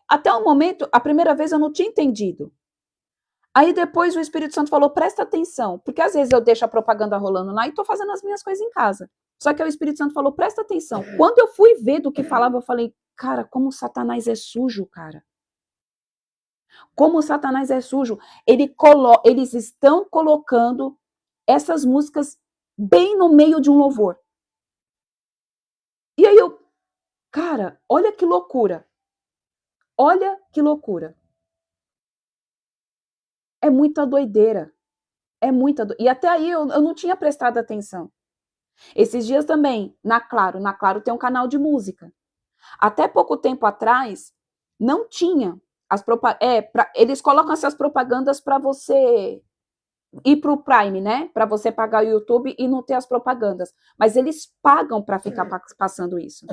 Até o momento, a primeira vez eu não tinha entendido. Aí depois o Espírito Santo falou, presta atenção, porque às vezes eu deixo a propaganda rolando lá e tô fazendo as minhas coisas em casa. Só que o Espírito Santo falou, presta atenção. Quando eu fui ver do que falava, eu falei, cara, como Satanás é sujo, cara. Como Satanás é sujo. Eles estão colocando essas músicas bem no meio de um louvor. E aí cara, olha que loucura. Olha que loucura. É muita doideira. E até aí eu não tinha prestado atenção. Esses dias também, na Claro tem um canal de música. Até pouco tempo atrás, não tinha eles colocam essas propagandas para você ir para o Prime, né? Para você pagar o YouTube e não ter as propagandas. Mas eles pagam para ficar passando isso.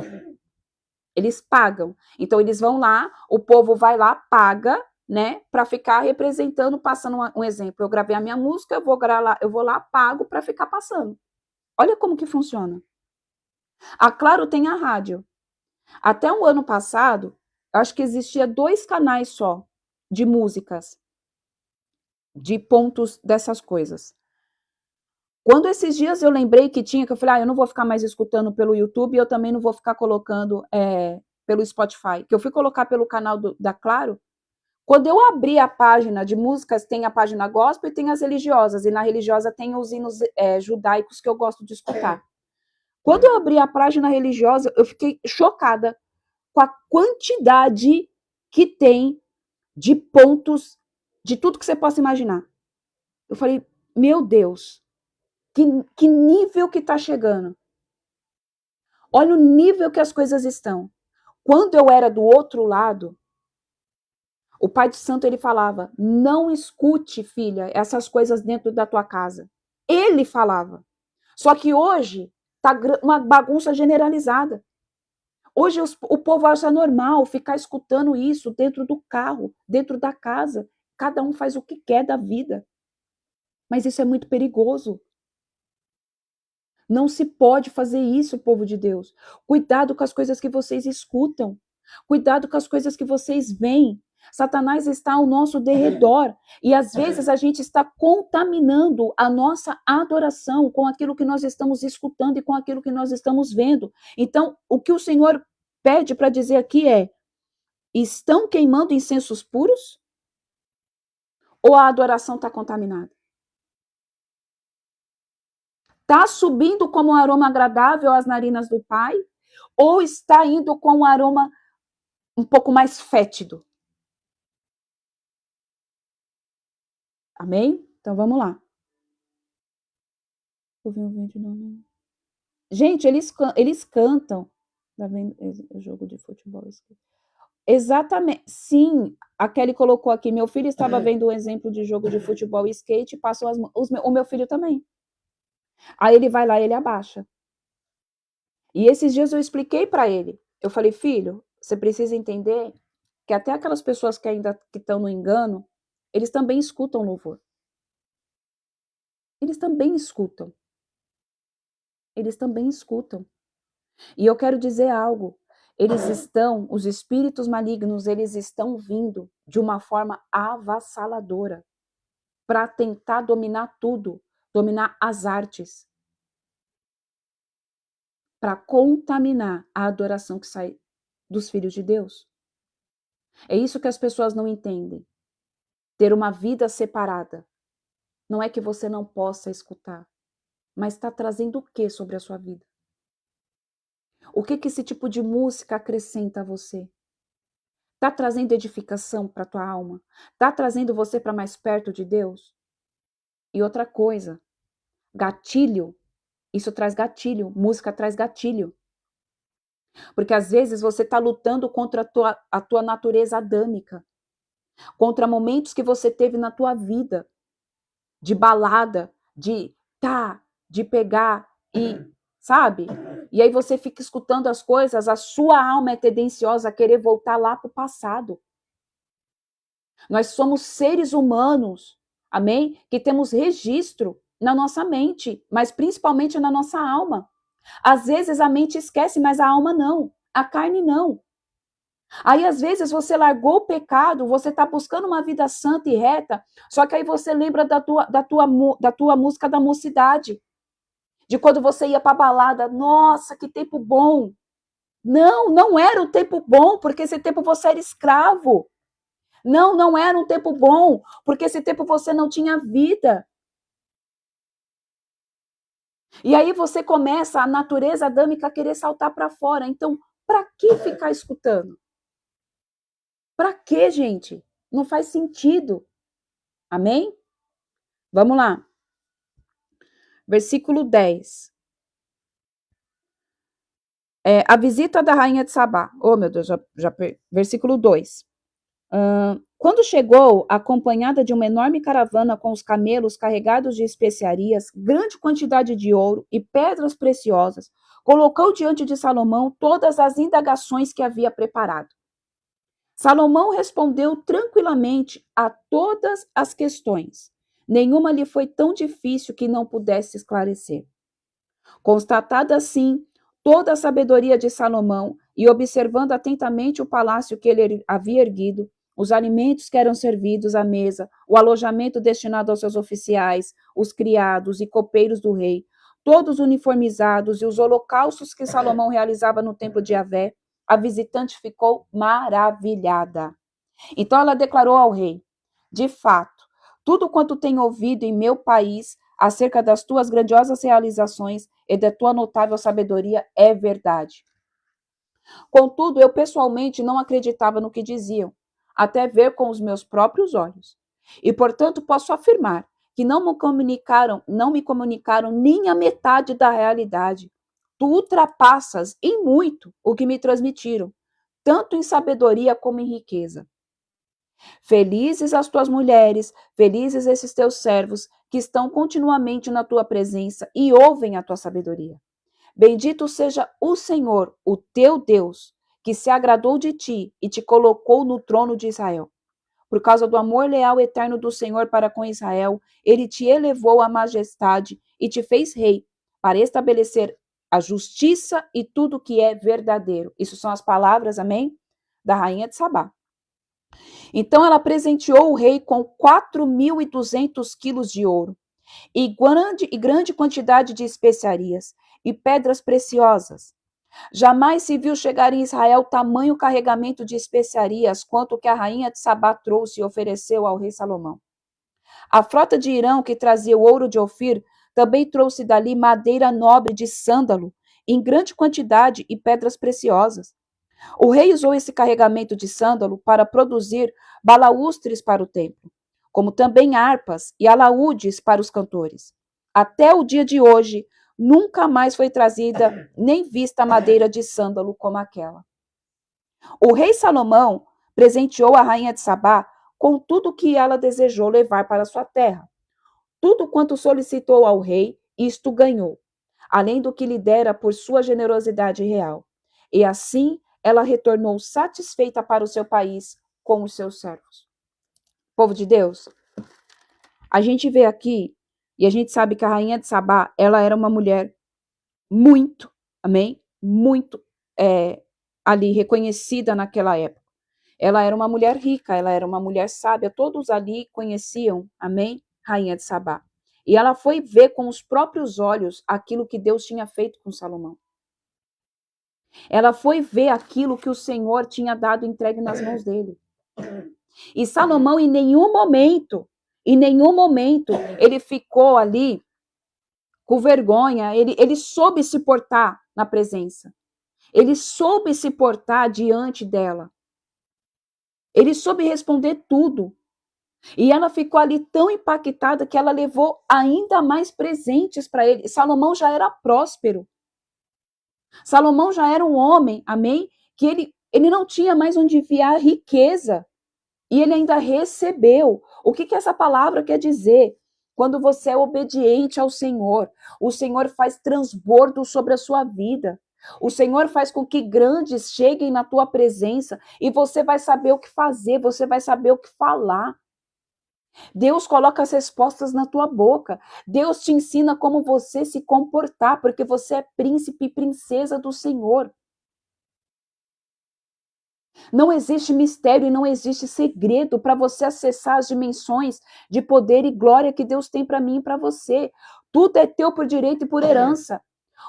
Eles pagam. Então eles vão lá, o povo vai lá, paga, né? Para ficar representando, passando um exemplo. Eu gravei a minha música, eu vou lá, pago para ficar passando. Olha como que funciona. A Claro tem a rádio. Até o ano passado, acho que existia 2 canais só de músicas, de pontos dessas coisas. Quando esses dias eu lembrei que eu falei, eu não vou ficar mais escutando pelo YouTube, eu também não vou ficar colocando pelo Spotify, que eu fui colocar pelo canal da Claro, quando eu abri a página de músicas, tem a página gospel e tem as religiosas, e na religiosa tem os hinos judaicos que eu gosto de escutar. Quando eu abri a página religiosa, eu fiquei chocada com a quantidade que tem de pontos, de tudo que você possa imaginar. Eu falei, meu Deus, que nível que está chegando. Olha o nível que as coisas estão. Quando eu era do outro lado, o pai de santo, ele falava, não escute, filha, essas coisas dentro da tua casa. Ele falava. Só que hoje está uma bagunça generalizada. Hoje o povo acha normal ficar escutando isso dentro do carro, dentro da casa. Cada um faz o que quer da vida. Mas isso é muito perigoso. Não se pode fazer isso, povo de Deus. Cuidado com as coisas que vocês escutam. Cuidado com as coisas que vocês veem. Satanás está ao nosso derredor. E às vezes a gente está contaminando a nossa adoração com aquilo que nós estamos escutando e com aquilo que nós estamos vendo. Então, o que o Senhor pede para dizer aqui é: estão queimando incensos puros? Ou a adoração está contaminada? Está subindo como um aroma agradável às narinas do Pai? Ou está indo com um aroma um pouco mais fétido? Amém? Então vamos lá. Gente, eles cantam. Tá vendo? O jogo de futebol. Exatamente. Sim, a Kelly colocou aqui. Meu filho estava vendo um exemplo de jogo de futebol e skate. Passam o meu filho também. Aí ele vai lá e ele abaixa. E esses dias eu expliquei para ele. Eu falei, filho, você precisa entender que até aquelas pessoas que ainda estão no engano, eles também escutam louvor. Eles também escutam. Eles também escutam. E eu quero dizer algo. Os espíritos malignos, eles estão vindo de uma forma avassaladora para tentar dominar tudo, dominar as artes, para contaminar a adoração que sai dos filhos de Deus. É isso que as pessoas não entendem. Ter uma vida separada. Não é que você não possa escutar, mas está trazendo o que sobre a sua vida? O que esse tipo de música acrescenta a você? Está trazendo edificação para a tua alma? Está trazendo você para mais perto de Deus? E outra coisa, gatilho, isso traz gatilho, música traz gatilho. Porque às vezes você está lutando contra a tua natureza adâmica, contra momentos que você teve na tua vida, de balada, de pegar e, sabe? E aí você fica escutando as coisas, a sua alma é tendenciosa a querer voltar lá para o passado. Nós somos seres humanos, amém? Que temos registro na nossa mente, mas principalmente na nossa alma. Às vezes a mente esquece, mas a alma não, a carne não. Aí, às vezes, você largou o pecado, você está buscando uma vida santa e reta, só que aí você lembra da tua música da mocidade, de quando você ia para a balada. Nossa, que tempo bom! Não era um tempo bom, porque esse tempo você era escravo. Não era um tempo bom, porque esse tempo você não tinha vida. E aí você começa a natureza adâmica a querer saltar para fora. Então, para que ficar escutando? Para que, gente? Não faz sentido. Amém? Vamos lá. Versículo 10. A visita da rainha de Sabá. Oh, meu Deus, versículo 2. Quando chegou, acompanhada de uma enorme caravana com os camelos carregados de especiarias, grande quantidade de ouro e pedras preciosas, colocou diante de Salomão todas as indagações que havia preparado. Salomão respondeu tranquilamente a todas as questões. Nenhuma lhe foi tão difícil que não pudesse esclarecer. Constatada assim toda a sabedoria de Salomão e observando atentamente o palácio que ele havia erguido, os alimentos que eram servidos à mesa, o alojamento destinado aos seus oficiais, os criados e copeiros do rei, todos uniformizados, e os holocaustos que Salomão realizava no templo de Yahvé, a visitante ficou maravilhada. Então ela declarou ao rei: de fato, tudo quanto tenho ouvido em meu país acerca das tuas grandiosas realizações e da tua notável sabedoria é verdade. Contudo, eu pessoalmente não acreditava no que diziam, até ver com os meus próprios olhos. E, portanto, posso afirmar que não me comunicaram nem a metade da realidade. Tu ultrapassas em muito o que me transmitiram, tanto em sabedoria como em riqueza. Felizes as tuas mulheres, felizes esses teus servos que estão continuamente na tua presença e ouvem a tua sabedoria. Bendito seja o Senhor, o teu Deus, que se agradou de ti e te colocou no trono de Israel. Por causa do amor leal eterno do Senhor para com Israel, ele te elevou à majestade e te fez rei, para estabelecer a justiça e tudo que é verdadeiro. Isso são as palavras, amém? Da rainha de Sabá. Então ela presenteou o rei com 4.200 quilos de ouro e grande quantidade de especiarias e pedras preciosas. Jamais se viu chegar em Israel tamanho carregamento de especiarias quanto o que a rainha de Sabá trouxe e ofereceu ao rei Salomão. A frota de Irão, que trazia o ouro de Ofir, também trouxe dali madeira nobre de sândalo, em grande quantidade e pedras preciosas. O rei usou esse carregamento de sândalo para produzir balaústres para o templo, como também harpas e alaúdes para os cantores. Até o dia de hoje, nunca mais foi trazida nem vista madeira de sândalo como aquela. O rei Salomão presenteou a rainha de Sabá com tudo o que ela desejou levar para sua terra. Tudo quanto solicitou ao rei, isto ganhou, além do que lhe dera por sua generosidade real. E assim ela retornou satisfeita para o seu país com os seus servos. Povo de Deus, a gente vê aqui e a gente sabe que a rainha de Sabá, ela era uma mulher muito, amém? Muito ali reconhecida naquela época. Ela era uma mulher rica, ela era uma mulher sábia, todos ali conheciam, amém? Rainha de Sabá. E ela foi ver com os próprios olhos aquilo que Deus tinha feito com Salomão. Ela foi ver aquilo que o Senhor tinha dado entregue nas mãos dele. E Salomão, em nenhum momento, ele ficou ali com vergonha, ele soube se portar na presença. Ele soube se portar diante dela. Ele soube responder tudo. E ela ficou ali tão impactada que ela levou ainda mais presentes para ele. Salomão já era próspero. Salomão já era um homem, amém? Que ele não tinha mais onde enviar riqueza. E ele ainda recebeu. O que essa palavra quer dizer? Quando você é obediente ao Senhor, o Senhor faz transbordo sobre a sua vida. O Senhor faz com que grandes cheguem na tua presença e você vai saber o que fazer, você vai saber o que falar. Deus coloca as respostas na tua boca. Deus te ensina como você se comportar, porque você é príncipe e princesa do Senhor. Não existe mistério e não existe segredo para você acessar as dimensões de poder e glória que Deus tem para mim e para você. Tudo é teu por direito e por herança.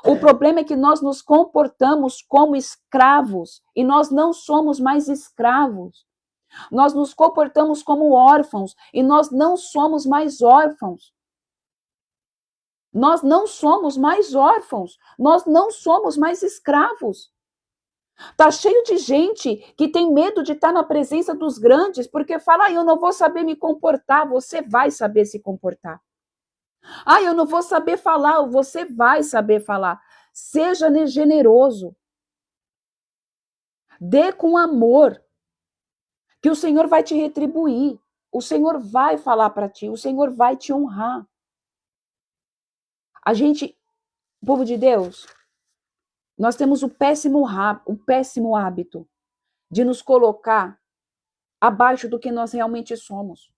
O problema é que nós nos comportamos como escravos e nós não somos mais escravos. Nós nos comportamos como órfãos e nós não somos mais órfãos. Nós não somos mais órfãos. Nós não somos mais escravos. Tá cheio de gente que tem medo de estar na presença dos grandes porque fala, eu não vou saber me comportar. Você vai saber se comportar. Eu não vou saber falar. Você vai saber falar. Seja generoso. Dê com amor. Que o Senhor vai te retribuir. O Senhor vai falar para ti. O Senhor vai te honrar. A gente, povo de Deus, nós temos o péssimo hábito de nos colocar abaixo do que nós realmente somos.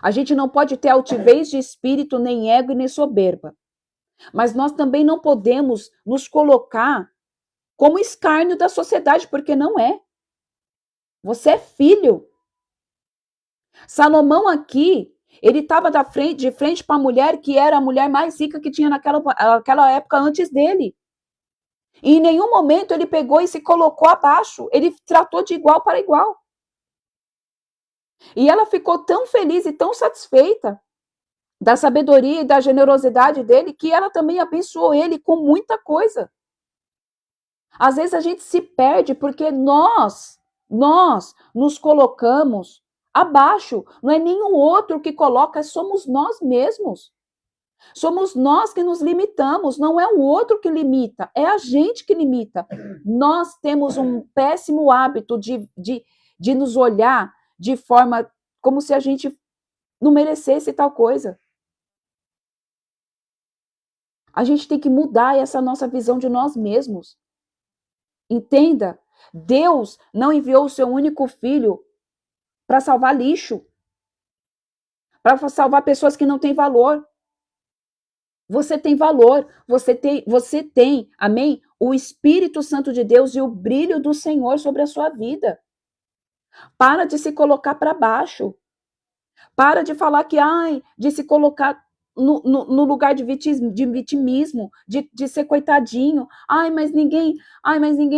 A gente não pode ter altivez de espírito, nem ego e nem soberba. Mas nós também não podemos nos colocar como escárnio da sociedade, porque não é. Você é filho. Salomão aqui, ele estava de frente para a mulher que era a mulher mais rica que tinha naquela época antes dele. E em nenhum momento ele pegou e se colocou abaixo. Ele tratou de igual para igual. E ela ficou tão feliz e tão satisfeita da sabedoria e da generosidade dele, que ela também abençoou ele com muita coisa. Às vezes a gente se perde porque nós nos colocamos abaixo. Não é nenhum outro que coloca, somos nós mesmos. Somos nós que nos limitamos, não é o outro que limita, é a gente que limita. Nós temos um péssimo hábito de nos olhar de forma como se a gente não merecesse tal coisa. A gente tem que mudar essa nossa visão de nós mesmos. Entenda, Deus não enviou o seu único filho para salvar lixo, para salvar pessoas que não têm valor. Você tem valor, você tem, amém? O Espírito Santo de Deus e o brilho do Senhor sobre a sua vida. Para de se colocar para baixo. Para de falar de se colocar no lugar de vitimismo, de ser coitadinho. Mas ninguém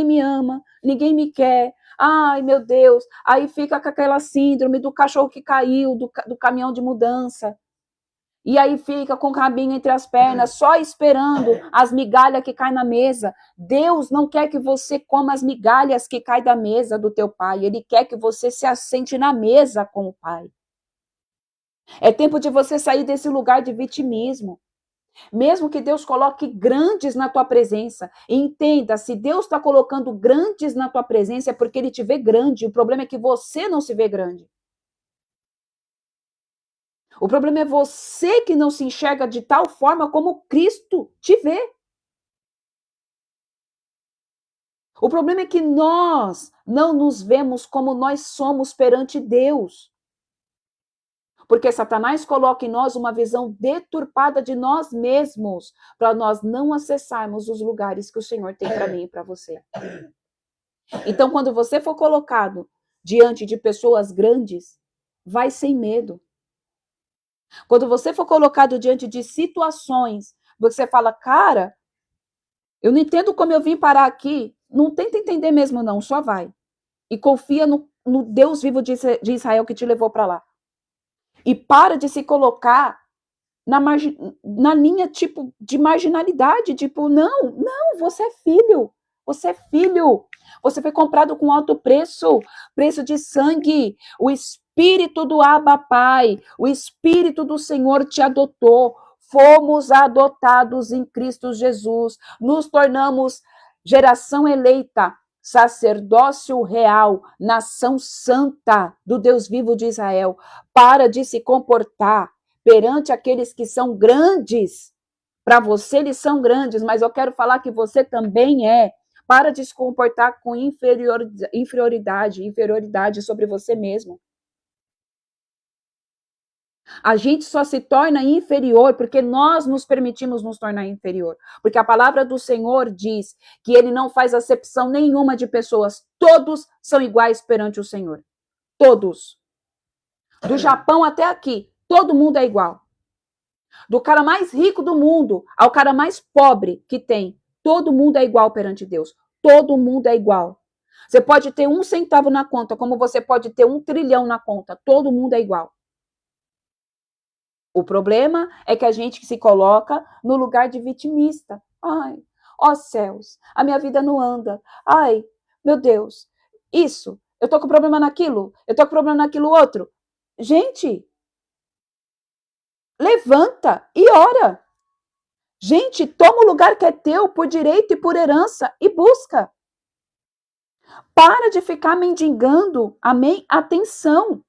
me ama, ninguém me quer. Ai, meu Deus. Aí fica com aquela síndrome do cachorro que caiu, do caminhão de mudança. E aí fica com o rabinho entre as pernas, só esperando as migalhas que caem na mesa. Deus não quer que você coma as migalhas que caem da mesa do teu pai. Ele quer que você se assente na mesa com o pai. É tempo de você sair desse lugar de vitimismo. Mesmo que Deus coloque grandes na tua presença, entenda, se Deus está colocando grandes na tua presença é porque Ele te vê grande. O problema é que você não se vê grande. O problema é você que não se enxerga de tal forma como Cristo te vê. O problema é que nós não nos vemos como nós somos perante Deus. Porque Satanás coloca em nós uma visão deturpada de nós mesmos, para nós não acessarmos os lugares que o Senhor tem para mim e para você. Então, quando você for colocado diante de pessoas grandes, vai sem medo. Quando você for colocado diante de situações, você fala, cara, eu não entendo como eu vim parar aqui. Não tenta entender mesmo não, só vai. E confia no Deus vivo de Israel que te levou para lá. E para de se colocar na linha tipo de marginalidade, tipo, não, você é filho. Você é filho. Você foi comprado com alto preço de sangue. O Espírito do Abba Pai, o Espírito do Senhor te adotou. Fomos adotados em Cristo Jesus. Nos tornamos geração eleita, sacerdócio real, nação santa do Deus vivo de Israel. Para de se comportar perante aqueles que são grandes. Para você eles são grandes, mas eu quero falar que você também é. Para de se comportar com inferioridade sobre você mesmo. A gente só se torna inferior porque nós nos permitimos nos tornar inferior. Porque a palavra do Senhor diz que Ele não faz acepção nenhuma de pessoas. Todos são iguais perante o Senhor. Todos. Do Japão até aqui, todo mundo é igual. Do cara mais rico do mundo ao cara mais pobre que tem, todo mundo é igual perante Deus. Todo mundo é igual. Você pode ter 1 centavo na conta, como você pode ter 1 trilhão na conta. Todo mundo é igual. O problema é que a gente se coloca no lugar de vitimista. Ai, ó céus, a minha vida não anda. Ai, meu Deus, isso, eu tô com problema naquilo, eu tô com problema naquilo outro. Gente, levanta e ora. Gente, toma o lugar que é teu por direito e por herança e busca. Para de ficar mendigando, amém? Atenção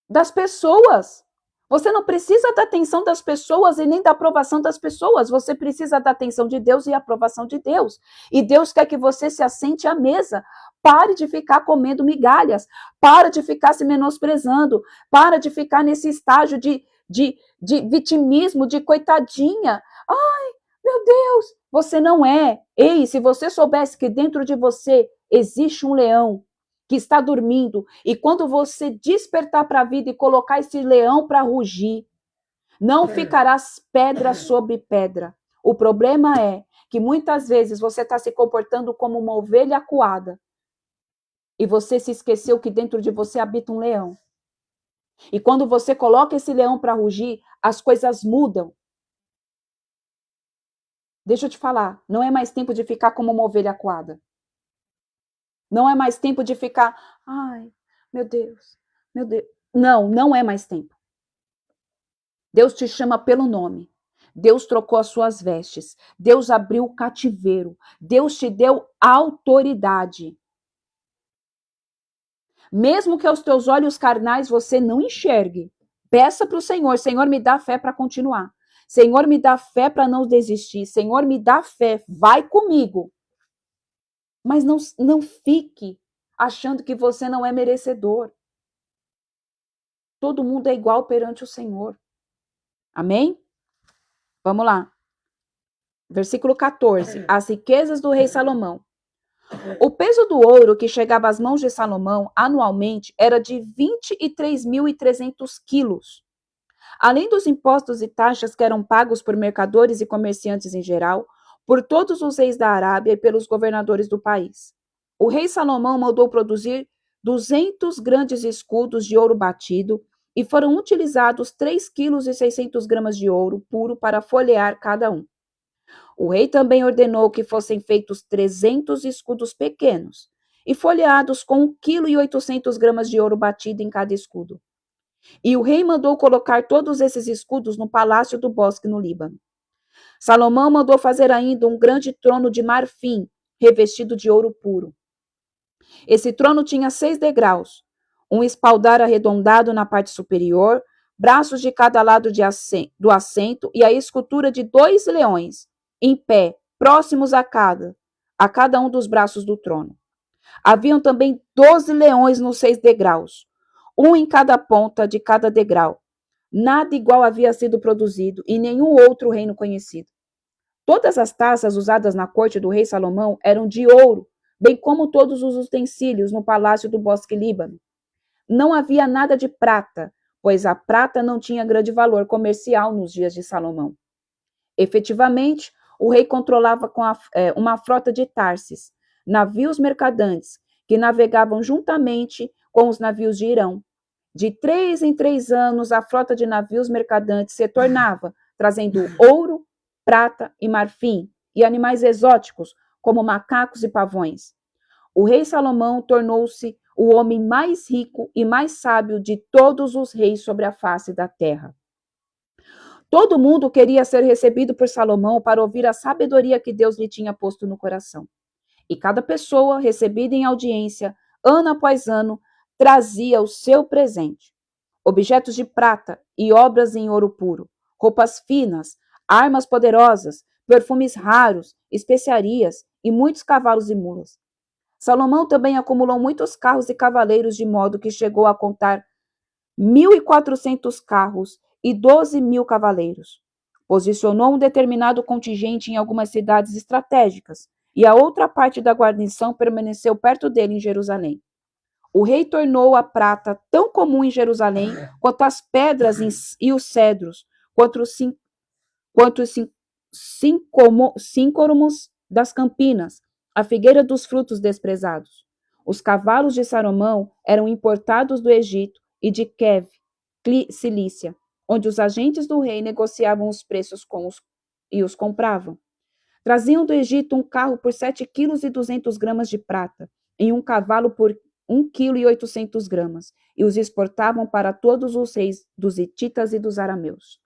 das pessoas. Você não precisa da atenção das pessoas e nem da aprovação das pessoas. Você precisa da atenção de Deus e a aprovação de Deus. E Deus quer que você se assente à mesa. Pare de ficar comendo migalhas. Para de ficar se menosprezando. Para de ficar nesse estágio de vitimismo, de coitadinha. Ai, meu Deus, você não é. Ei, se você soubesse que dentro de você existe um leão que está dormindo, e quando você despertar para a vida e colocar esse leão para rugir, não ficarás pedra sobre pedra. O problema é que muitas vezes você está se comportando como uma ovelha acuada e você se esqueceu que dentro de você habita um leão. E quando você coloca esse leão para rugir, as coisas mudam. Deixa eu te falar, não é mais tempo de ficar como uma ovelha acuada. Não é mais tempo de ficar, ai, meu Deus, meu Deus. Não, não é mais tempo. Deus te chama pelo nome. Deus trocou as suas vestes. Deus abriu o cativeiro. Deus te deu autoridade. Mesmo que aos teus olhos carnais você não enxergue, peça para o Senhor, Senhor, me dá fé para continuar. Senhor, me dá fé para não desistir. Senhor, me dá fé, vai comigo. Mas não fique achando que você não é merecedor. Todo mundo é igual perante o Senhor. Amém? Vamos lá. Versículo 14. As riquezas do rei Salomão. O peso do ouro que chegava às mãos de Salomão anualmente era de 23.300 quilos. Além dos impostos e taxas que eram pagos por mercadores e comerciantes em geral, por todos os reis da Arábia e pelos governadores do país. O rei Salomão mandou produzir 200 grandes escudos de ouro batido e foram utilizados 3,6 kg de ouro puro para folhear cada um. O rei também ordenou que fossem feitos 300 escudos pequenos e folheados com 1,8 kg de ouro batido em cada escudo. E o rei mandou colocar todos esses escudos no palácio do Bosque no Líbano. Salomão mandou fazer ainda um grande trono de marfim, revestido de ouro puro. Esse trono tinha 6 degraus, um espaldar arredondado na parte superior, braços de cada lado do assento e a escultura de 2 leões, em pé, próximos a cada um dos braços do trono. Haviam também 12 leões nos 6 degraus, um em cada ponta de cada degrau. Nada igual havia sido produzido em nenhum outro reino conhecido. Todas as taças usadas na corte do rei Salomão eram de ouro, bem como todos os utensílios no palácio do Bosque Líbano. Não havia nada de prata, pois a prata não tinha grande valor comercial nos dias de Salomão. Efetivamente, o rei controlava uma frota de Tarsis, navios mercadantes, que navegavam juntamente com os navios de Irão. De 3 em 3 anos, a frota de navios mercadantes se tornava, trazendo ouro, prata e marfim, e animais exóticos, como macacos e pavões. O rei Salomão tornou-se o homem mais rico e mais sábio de todos os reis sobre a face da terra. Todo mundo queria ser recebido por Salomão para ouvir a sabedoria que Deus lhe tinha posto no coração. E cada pessoa recebida em audiência, ano após ano, trazia o seu presente. Objetos de prata e obras em ouro puro, roupas finas, armas poderosas, perfumes raros, especiarias e muitos cavalos e mulas. Salomão também acumulou muitos carros e cavaleiros, de modo que chegou a contar 1.400 carros e 12.000 cavaleiros. Posicionou um determinado contingente em algumas cidades estratégicas, e a outra parte da guarnição permaneceu perto dele em Jerusalém. O rei tornou a prata tão comum em Jerusalém quanto as pedras e os cedros, quanto os síncomos das campinas, a figueira dos frutos desprezados. Os cavalos de Salomão eram importados do Egito e de Kev, Cilícia, onde os agentes do rei negociavam os preços e os compravam. Traziam do Egito um carro por 7,2 kg de prata e um cavalo por 1,8 kg, e os exportavam para todos os reis dos hititas e dos arameus.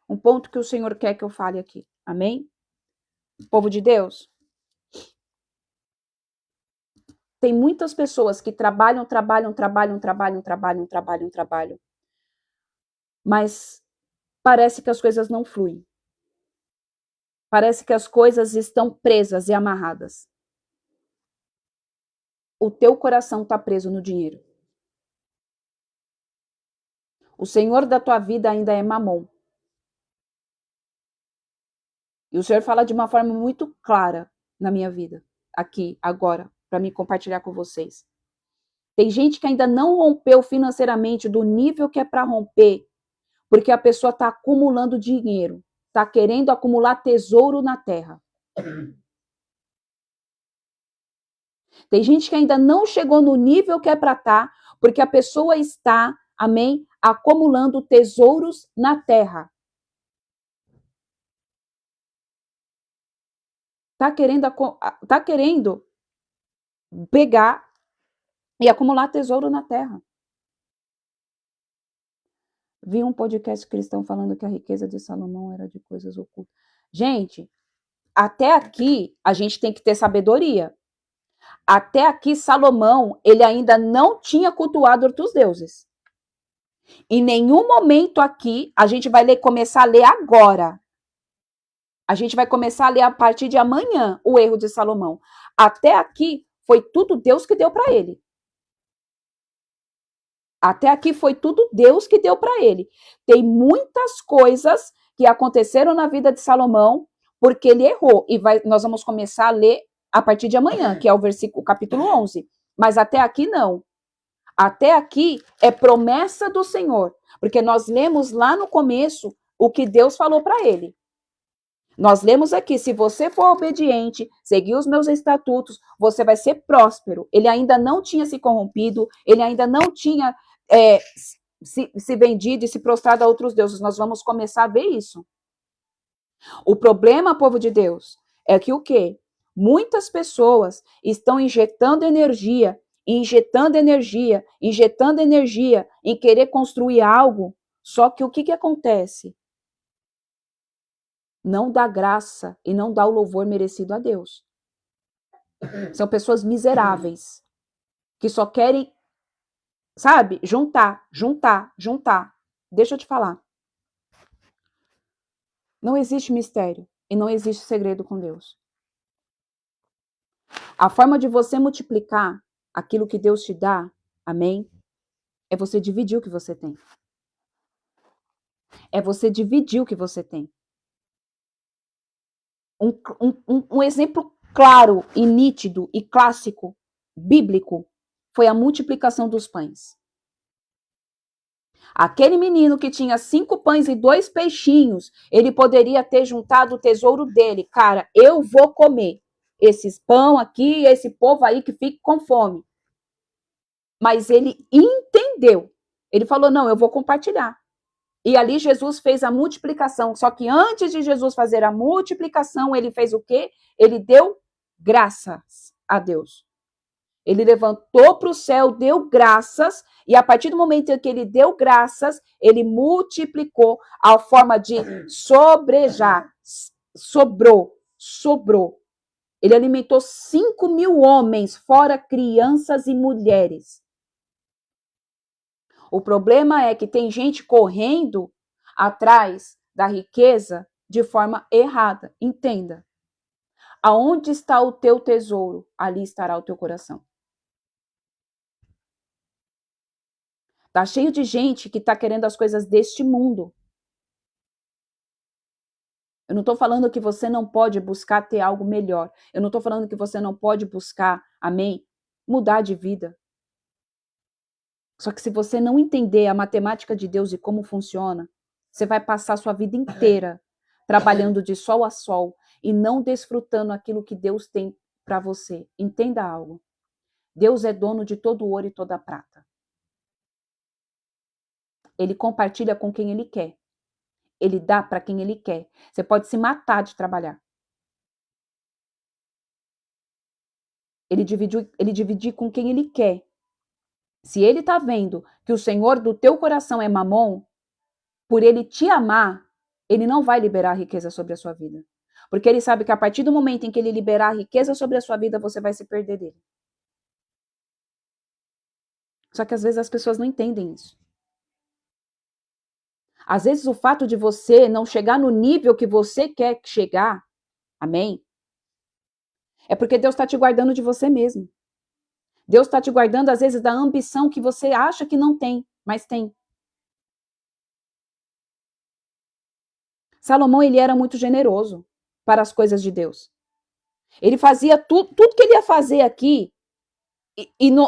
Um ponto que o Senhor quer que eu fale aqui. Amém? Povo de Deus, tem muitas pessoas que trabalham, mas parece que as coisas não fluem. Parece que as coisas estão presas e amarradas. O teu coração está preso no dinheiro. O Senhor da tua vida ainda é Mamon. E o Senhor fala de uma forma muito clara na minha vida, aqui, agora, para me compartilhar com vocês. Tem gente que ainda não rompeu financeiramente do nível que é para romper, porque a pessoa está acumulando dinheiro. está querendo acumular tesouro na terra. Tem gente que ainda não chegou no nível que é para estar, porque a pessoa está, amém, acumulando tesouros na terra. Tá querendo pegar e acumular tesouro na terra. Vi um podcast cristão falando que a riqueza de Salomão era de coisas ocultas. Gente, até aqui a gente tem que ter sabedoria. Até aqui Salomão, ele ainda não tinha cultuado outros deuses. Em nenhum momento aqui, a gente vai começar a ler agora. A gente vai começar a ler a partir de amanhã o erro de Salomão. Até aqui foi tudo Deus que deu para ele. Até aqui foi tudo Deus que deu para ele. Tem muitas coisas que aconteceram na vida de Salomão porque ele errou. E nós vamos começar a ler a partir de amanhã, que é o capítulo 11. Mas até aqui não. Até aqui é promessa do Senhor. Porque nós lemos lá no começo o que Deus falou para ele. Nós lemos aqui, se você for obediente, seguir os meus estatutos, você vai ser próspero. Ele ainda não tinha se corrompido, ele ainda não tinha se vendido e se prostrado a outros deuses. Nós vamos começar a ver isso. O problema, povo de Deus, é que o quê? Muitas pessoas estão injetando energia em querer construir algo, só que o que acontece? Não dá graça e não dá o louvor merecido a Deus. São pessoas miseráveis, que só querem, sabe, juntar. Deixa eu te falar. Não existe mistério e não existe segredo com Deus. A forma de você multiplicar aquilo que Deus te dá, amém, é você dividir o que você tem. É você dividir o que você tem. Um exemplo claro e nítido e clássico, bíblico, foi a multiplicação dos pães. Aquele menino que tinha 5 pães e 2 peixinhos, ele poderia ter juntado o tesouro dele. Cara, eu vou comer esses pão aqui, esse povo aí que fica com fome. Mas ele entendeu. Ele falou, não, eu vou compartilhar. E ali Jesus fez a multiplicação. Só que antes de Jesus fazer a multiplicação, ele fez o quê? Ele deu graças a Deus. Ele levantou para o céu, deu graças, e a partir do momento em que ele deu graças, ele multiplicou a forma de sobrejar. Sobrou. Ele alimentou 5.000 homens, fora crianças e mulheres. O problema é que tem gente correndo atrás da riqueza de forma errada. Entenda. Aonde está o teu tesouro, ali estará o teu coração. Tá cheio de gente que está querendo as coisas deste mundo. Eu não estou falando que você não pode buscar ter algo melhor. Eu não estou falando que você não pode buscar, amém, mudar de vida. Só que se você não entender a matemática de Deus e como funciona, você vai passar a sua vida inteira trabalhando de sol a sol e não desfrutando aquilo que Deus tem para você. Entenda algo. Deus é dono de todo o ouro e toda a prata. Ele compartilha com quem ele quer. Ele dá para quem ele quer. Você pode se matar de trabalhar. Ele divide com quem ele quer. Se ele está vendo que o Senhor do teu coração é Mamon, por ele te amar, ele não vai liberar a riqueza sobre a sua vida. Porque ele sabe que a partir do momento em que ele liberar a riqueza sobre a sua vida, você vai se perder dele. Só que às vezes as pessoas não entendem isso. Às vezes o fato de você não chegar no nível que você quer chegar, amém? É porque Deus está te guardando de você mesmo. Deus está te guardando, às vezes, da ambição que você acha que não tem, mas tem. Salomão, ele era muito generoso para as coisas de Deus. Ele fazia tudo que ele ia fazer aqui,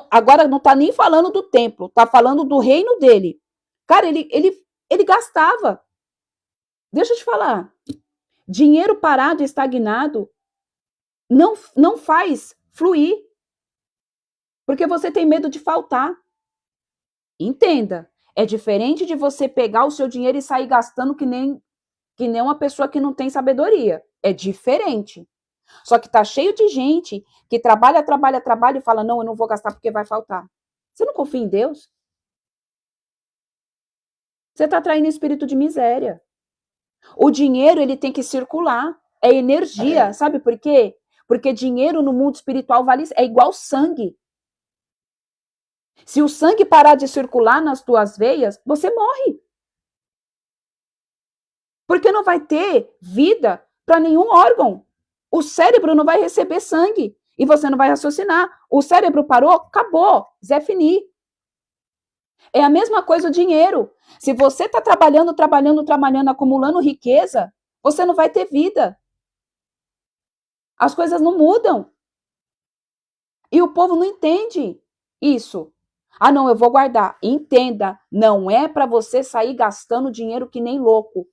agora não está nem falando do templo, está falando do reino dele. Cara, ele gastava. Deixa eu te falar. Dinheiro parado, estagnado, não faz fluir. Porque você tem medo de faltar. Entenda, é diferente de você pegar o seu dinheiro e sair gastando que nem uma pessoa que não tem sabedoria. É diferente. Só que tá cheio de gente que trabalha e fala, não, eu não vou gastar porque vai faltar. Você não confia em Deus? Você está atraindo espírito de miséria. O dinheiro, ele tem que circular. É energia. Sabe por quê? Porque dinheiro no mundo espiritual é igual sangue. Se o sangue parar de circular nas tuas veias, você morre. Porque não vai ter vida para nenhum órgão. O cérebro não vai receber sangue e você não vai raciocinar. O cérebro parou, acabou, Zé Fini. É a mesma coisa o dinheiro. Se você está trabalhando, acumulando riqueza, você não vai ter vida. As coisas não mudam. E o povo não entende isso. Ah, não, eu vou guardar. Entenda, não é para você sair gastando dinheiro que nem louco.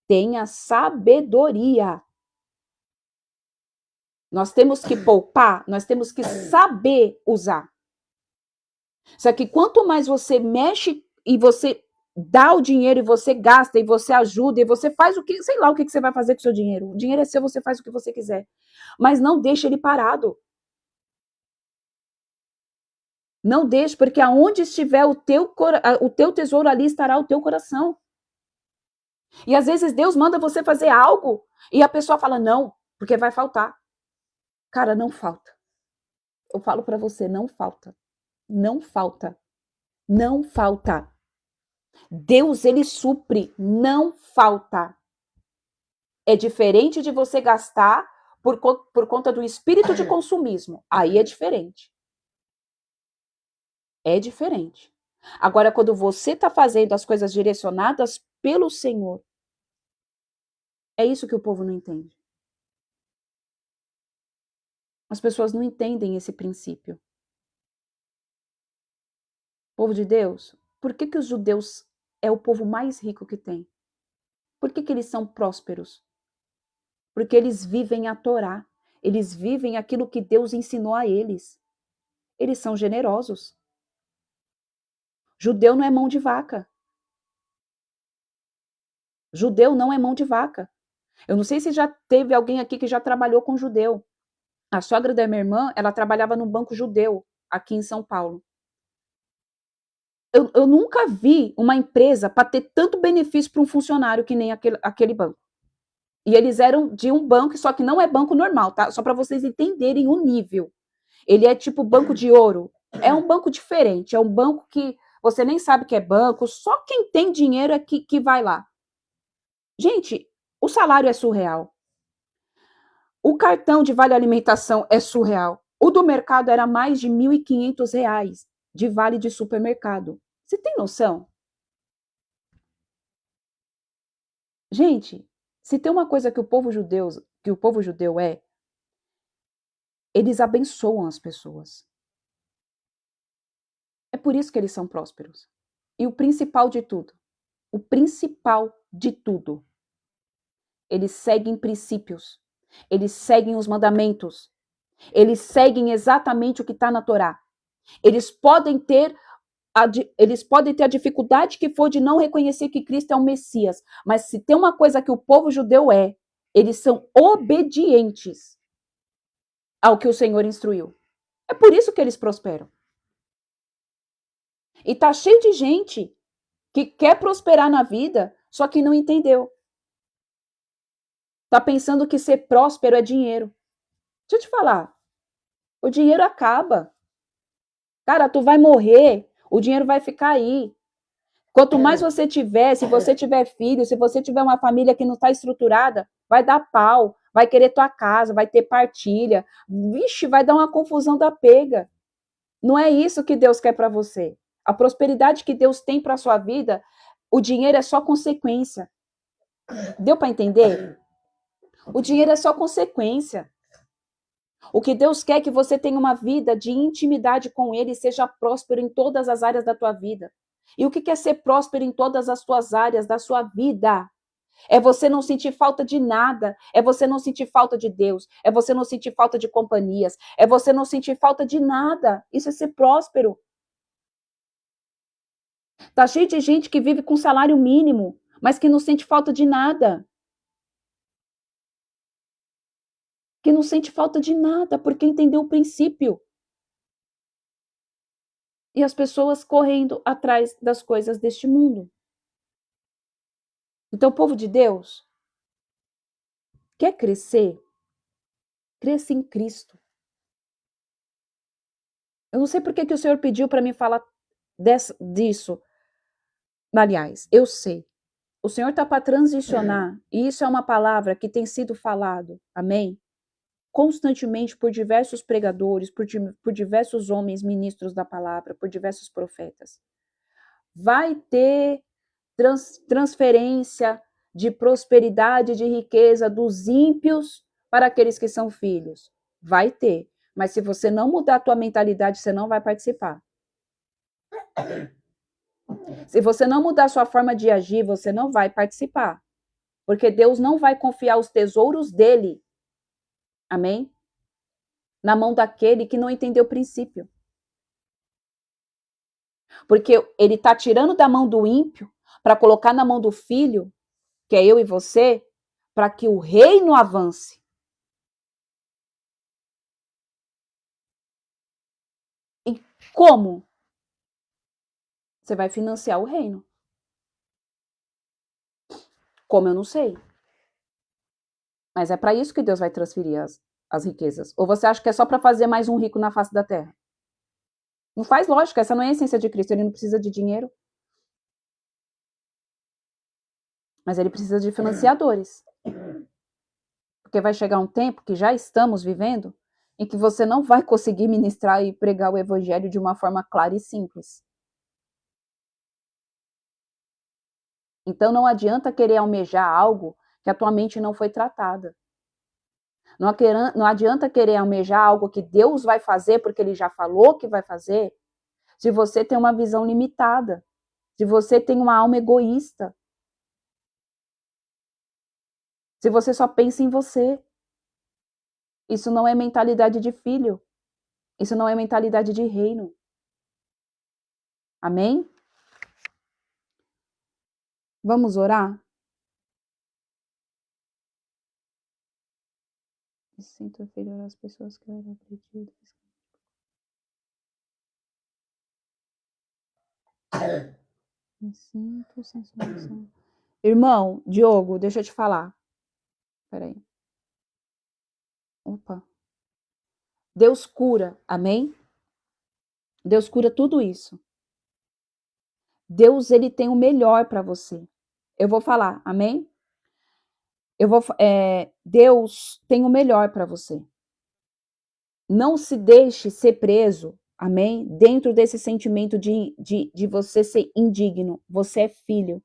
Tenha sabedoria. Nós temos que poupar, nós temos que saber usar. Só que quanto mais você mexe e você dá o dinheiro e você gasta e você ajuda e você faz o que, sei lá o que você vai fazer com o seu dinheiro. O dinheiro é seu, você faz o que você quiser. Mas não deixe ele parado. Não deixe, porque aonde estiver o teu tesouro, ali estará o teu coração. E às vezes Deus manda você fazer algo e a pessoa fala, não, porque vai faltar. Cara, não falta. Eu falo para você, não falta. Não falta. Não falta. Deus, ele supre, não falta. É diferente de você gastar por conta do espírito de consumismo. Aí é diferente. É diferente. Agora, quando você está fazendo as coisas direcionadas pelo Senhor, é isso que o povo não entende. As pessoas não entendem esse princípio. Povo de Deus, por que os judeus é o povo mais rico que tem? Por que eles são prósperos? Porque eles vivem a Torá. Eles vivem aquilo que Deus ensinou a eles. Eles são generosos. Judeu não é mão de vaca. Judeu não é mão de vaca. Eu não sei se já teve alguém aqui que já trabalhou com judeu. A sogra da minha irmã, ela trabalhava num banco judeu, aqui em São Paulo. Eu nunca vi uma empresa para ter tanto benefício para um funcionário que nem aquele banco. E eles eram de um banco, só que não é banco normal, tá? Só para vocês entenderem o nível. Ele é tipo banco de ouro. É um banco diferente. É um banco que você nem sabe que é banco. Só quem tem dinheiro é que vai lá. Gente, o salário é surreal. O cartão de vale alimentação é surreal. O do mercado era mais de R$ 1.500 de vale de supermercado. Você tem noção? Gente, se tem uma coisa que o povo judeu é, eles abençoam as pessoas. É por isso que eles são prósperos. E o principal de tudo, eles seguem princípios, eles seguem os mandamentos, eles seguem exatamente o que está na Torá. Eles podem ter a dificuldade que for de não reconhecer que Cristo é o Messias, mas se tem uma coisa que o povo judeu eles são obedientes ao que o Senhor instruiu. É por isso que eles prosperam. E tá cheio de gente que quer prosperar na vida, só que não entendeu. Tá pensando que ser próspero é dinheiro. Deixa eu te falar, o dinheiro acaba. Cara, tu vai morrer, o dinheiro vai ficar aí. Quanto mais você tiver, se você tiver filho, se você tiver uma família que não está estruturada, vai dar pau, vai querer tua casa, vai ter partilha. Vixe, vai dar uma confusão da pega. Não é isso que Deus quer para você. A prosperidade que Deus tem para sua vida, o dinheiro é só consequência. Deu para entender? O dinheiro é só consequência. O que Deus quer é que você tenha uma vida de intimidade com Ele e seja próspero em todas as áreas da tua vida. E o que é ser próspero em todas as tuas áreas da sua vida? É você não sentir falta de nada. É você não sentir falta de Deus. É você não sentir falta de companhias. É você não sentir falta de nada. Isso é ser próspero. Tá cheio de gente que vive com salário mínimo, mas que não sente falta de nada. Que não sente falta de nada, porque entendeu o princípio. E as pessoas correndo atrás das coisas deste mundo. Então, o povo de Deus quer crescer? Cresça em Cristo. Eu não sei por que o Senhor pediu para mim falar disso. Aliás, eu sei. O Senhor está para transicionar, e isso é uma palavra que tem sido falado, amém? Constantemente por diversos pregadores, por diversos homens ministros da palavra, por diversos profetas. Vai ter transferência de prosperidade, de riqueza dos ímpios para aqueles que são filhos. Vai ter. Mas se você não mudar a tua mentalidade, você não vai participar. Se você não mudar a sua forma de agir, você não vai participar. Porque Deus não vai confiar os tesouros dele, amém? Na mão daquele que não entendeu o princípio. Porque ele está tirando da mão do ímpio para colocar na mão do filho, que é eu e você, para que o reino avance. E como? Você vai financiar o reino. Como eu não sei. Mas é para isso que Deus vai transferir as riquezas. Ou você acha que é só para fazer mais um rico na face da terra? Não faz lógica, essa não é a essência de Cristo. Ele não precisa de dinheiro. Mas ele precisa de financiadores. Porque vai chegar um tempo, que já estamos vivendo, em que você não vai conseguir ministrar e pregar o evangelho de uma forma clara e simples. Então não adianta querer almejar algo que a tua mente não foi tratada. Não adianta querer almejar algo que Deus vai fazer, porque ele já falou que vai fazer, se você tem uma visão limitada, se você tem uma alma egoísta, se você só pensa em você. Isso não é mentalidade de filho. Isso não é mentalidade de reino. Amém? Vamos orar? Me sinto inferior às pessoas que eram acreditas. Me sinto sem solução. Irmão, Diogo, deixa eu te falar. Peraí. Opa. Deus cura, amém? Deus cura tudo isso. Deus, ele tem o melhor para você. Eu vou falar, amém? Deus tem o melhor para você. Não se deixe ser preso, amém? Dentro desse sentimento de você ser indigno. Você é filho.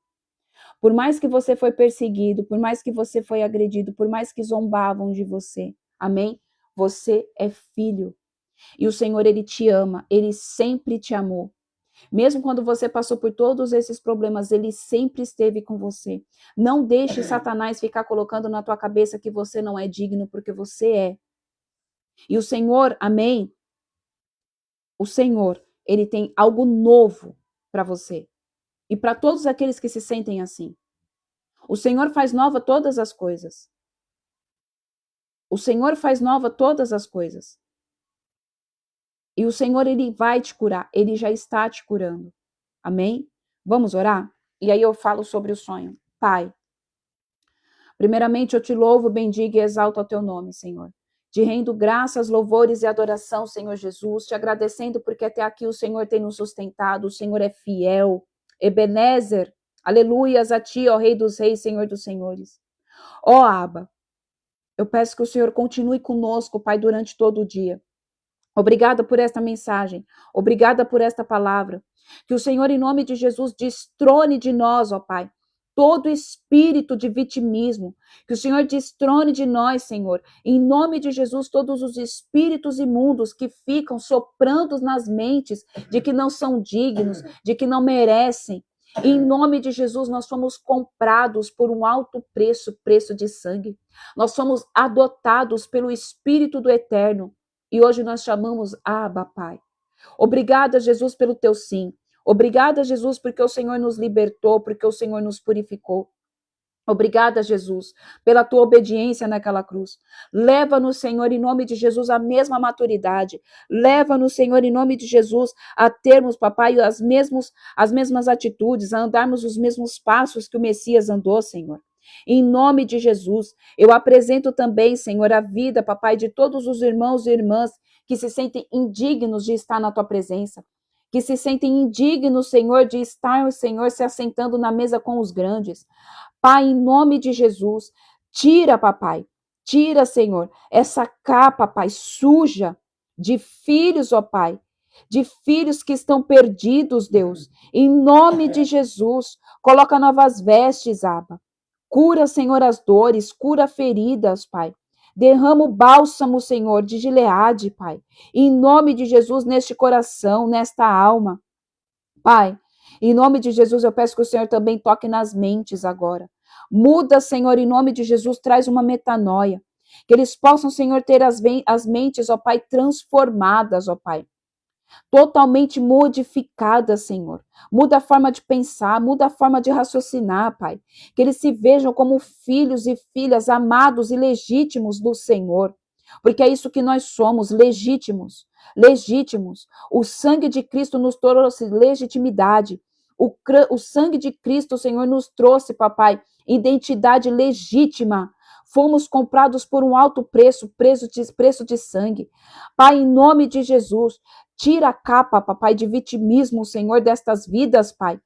Por mais que você foi perseguido, por mais que você foi agredido, por mais que zombavam de você, amém? Você é filho. E o Senhor, ele te ama, ele sempre te amou. Mesmo quando você passou por todos esses problemas, ele sempre esteve com você. Não deixe Satanás ficar colocando na tua cabeça que você não é digno, porque você é. E o Senhor, amém? O Senhor, ele tem algo novo para você. E para todos aqueles que se sentem assim. O Senhor faz nova todas as coisas. O Senhor faz nova todas as coisas. E o Senhor, ele vai te curar. Ele já está te curando. Amém? Vamos orar? E aí eu falo sobre o sonho. Pai, primeiramente eu te louvo, bendigo e exalto o teu nome, Senhor. Te rendo graças, louvores e adoração, Senhor Jesus, te agradecendo porque até aqui o Senhor tem nos sustentado, o Senhor é fiel. Ebenezer, aleluias a ti, ó Rei dos Reis, Senhor dos Senhores. Ó Abba, eu peço que o Senhor continue conosco, Pai, durante todo o dia. Obrigada por esta mensagem, obrigada por esta palavra. Que o Senhor, em nome de Jesus, destrone de nós, ó Pai, todo espírito de vitimismo. Que o Senhor destrone de nós, Senhor, em nome de Jesus, todos os espíritos imundos que ficam soprando nas mentes de que não são dignos, de que não merecem. Em nome de Jesus, nós fomos comprados por um alto preço, preço de sangue. Nós fomos adotados pelo Espírito do Eterno. E hoje nós chamamos Abba, Pai. Obrigada, Jesus, pelo teu sim. Obrigada, Jesus, porque o Senhor nos libertou, porque o Senhor nos purificou. Obrigada, Jesus, pela tua obediência naquela cruz. Leva-nos, Senhor, em nome de Jesus, a mesma maturidade. Leva-nos, Senhor, em nome de Jesus, a termos, papai, as mesmas atitudes, a andarmos os mesmos passos que o Messias andou, Senhor. Em nome de Jesus, eu apresento também, Senhor, a vida, papai, de todos os irmãos e irmãs que se sentem indignos de estar na tua presença, que se sentem indignos, Senhor, de estar, Senhor, se assentando na mesa com os grandes. Pai, em nome de Jesus, tira, papai, tira, Senhor, essa capa, Pai, suja de filhos, ó Pai, de filhos que estão perdidos, Deus. Em nome de Jesus, coloca novas vestes, Abba. Cura, Senhor, as dores, cura feridas, Pai. Derrama o bálsamo, Senhor, de Gileade, Pai. Em nome de Jesus, neste coração, nesta alma. Pai, em nome de Jesus, eu peço que o Senhor também toque nas mentes agora. Muda, Senhor, em nome de Jesus, traz uma metanoia. Que eles possam, Senhor, ter as mentes, ó Pai, transformadas, ó Pai. Totalmente modificadas, Senhor. Muda a forma de pensar, muda a forma de raciocinar, Pai. Que eles se vejam como filhos e filhas amados e legítimos do Senhor. Porque é isso que nós somos, legítimos. Legítimos. O sangue de Cristo nos trouxe legitimidade. O sangue de Cristo, Senhor, nos trouxe, papai, identidade legítima. Fomos comprados por um alto preço, preço de sangue. Pai, em nome de Jesus, tira a capa, papai, de vitimismo, Senhor, destas vidas, Pai.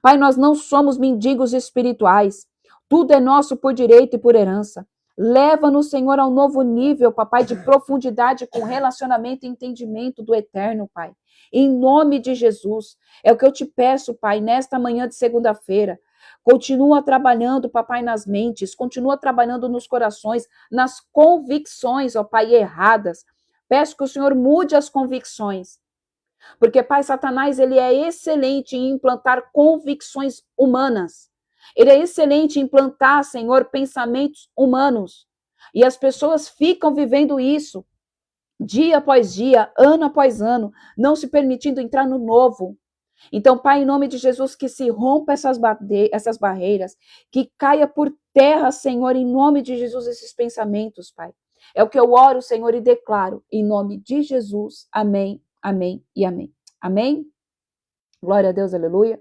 Pai, nós não somos mendigos espirituais. Tudo é nosso por direito e por herança. Leva-nos, Senhor, a um novo nível, papai, de profundidade com relacionamento e entendimento do eterno, Pai. Em nome de Jesus. É o que eu te peço, Pai, nesta manhã de segunda-feira. Continua trabalhando, papai, nas mentes, continua trabalhando nos corações, nas convicções, ó Pai, erradas. Peço que o Senhor mude as convicções. Porque, Pai, Satanás, ele é excelente em implantar convicções humanas. Ele é excelente em implantar, Senhor, pensamentos humanos. E as pessoas ficam vivendo isso, dia após dia, ano após ano, não se permitindo entrar no novo. Então, Pai, em nome de Jesus, que se rompa essas barreiras, que caia por terra, Senhor, em nome de Jesus, esses pensamentos, Pai. É o que eu oro, Senhor, e declaro, em nome de Jesus. Amém, amém e amém. Amém? Glória a Deus, aleluia.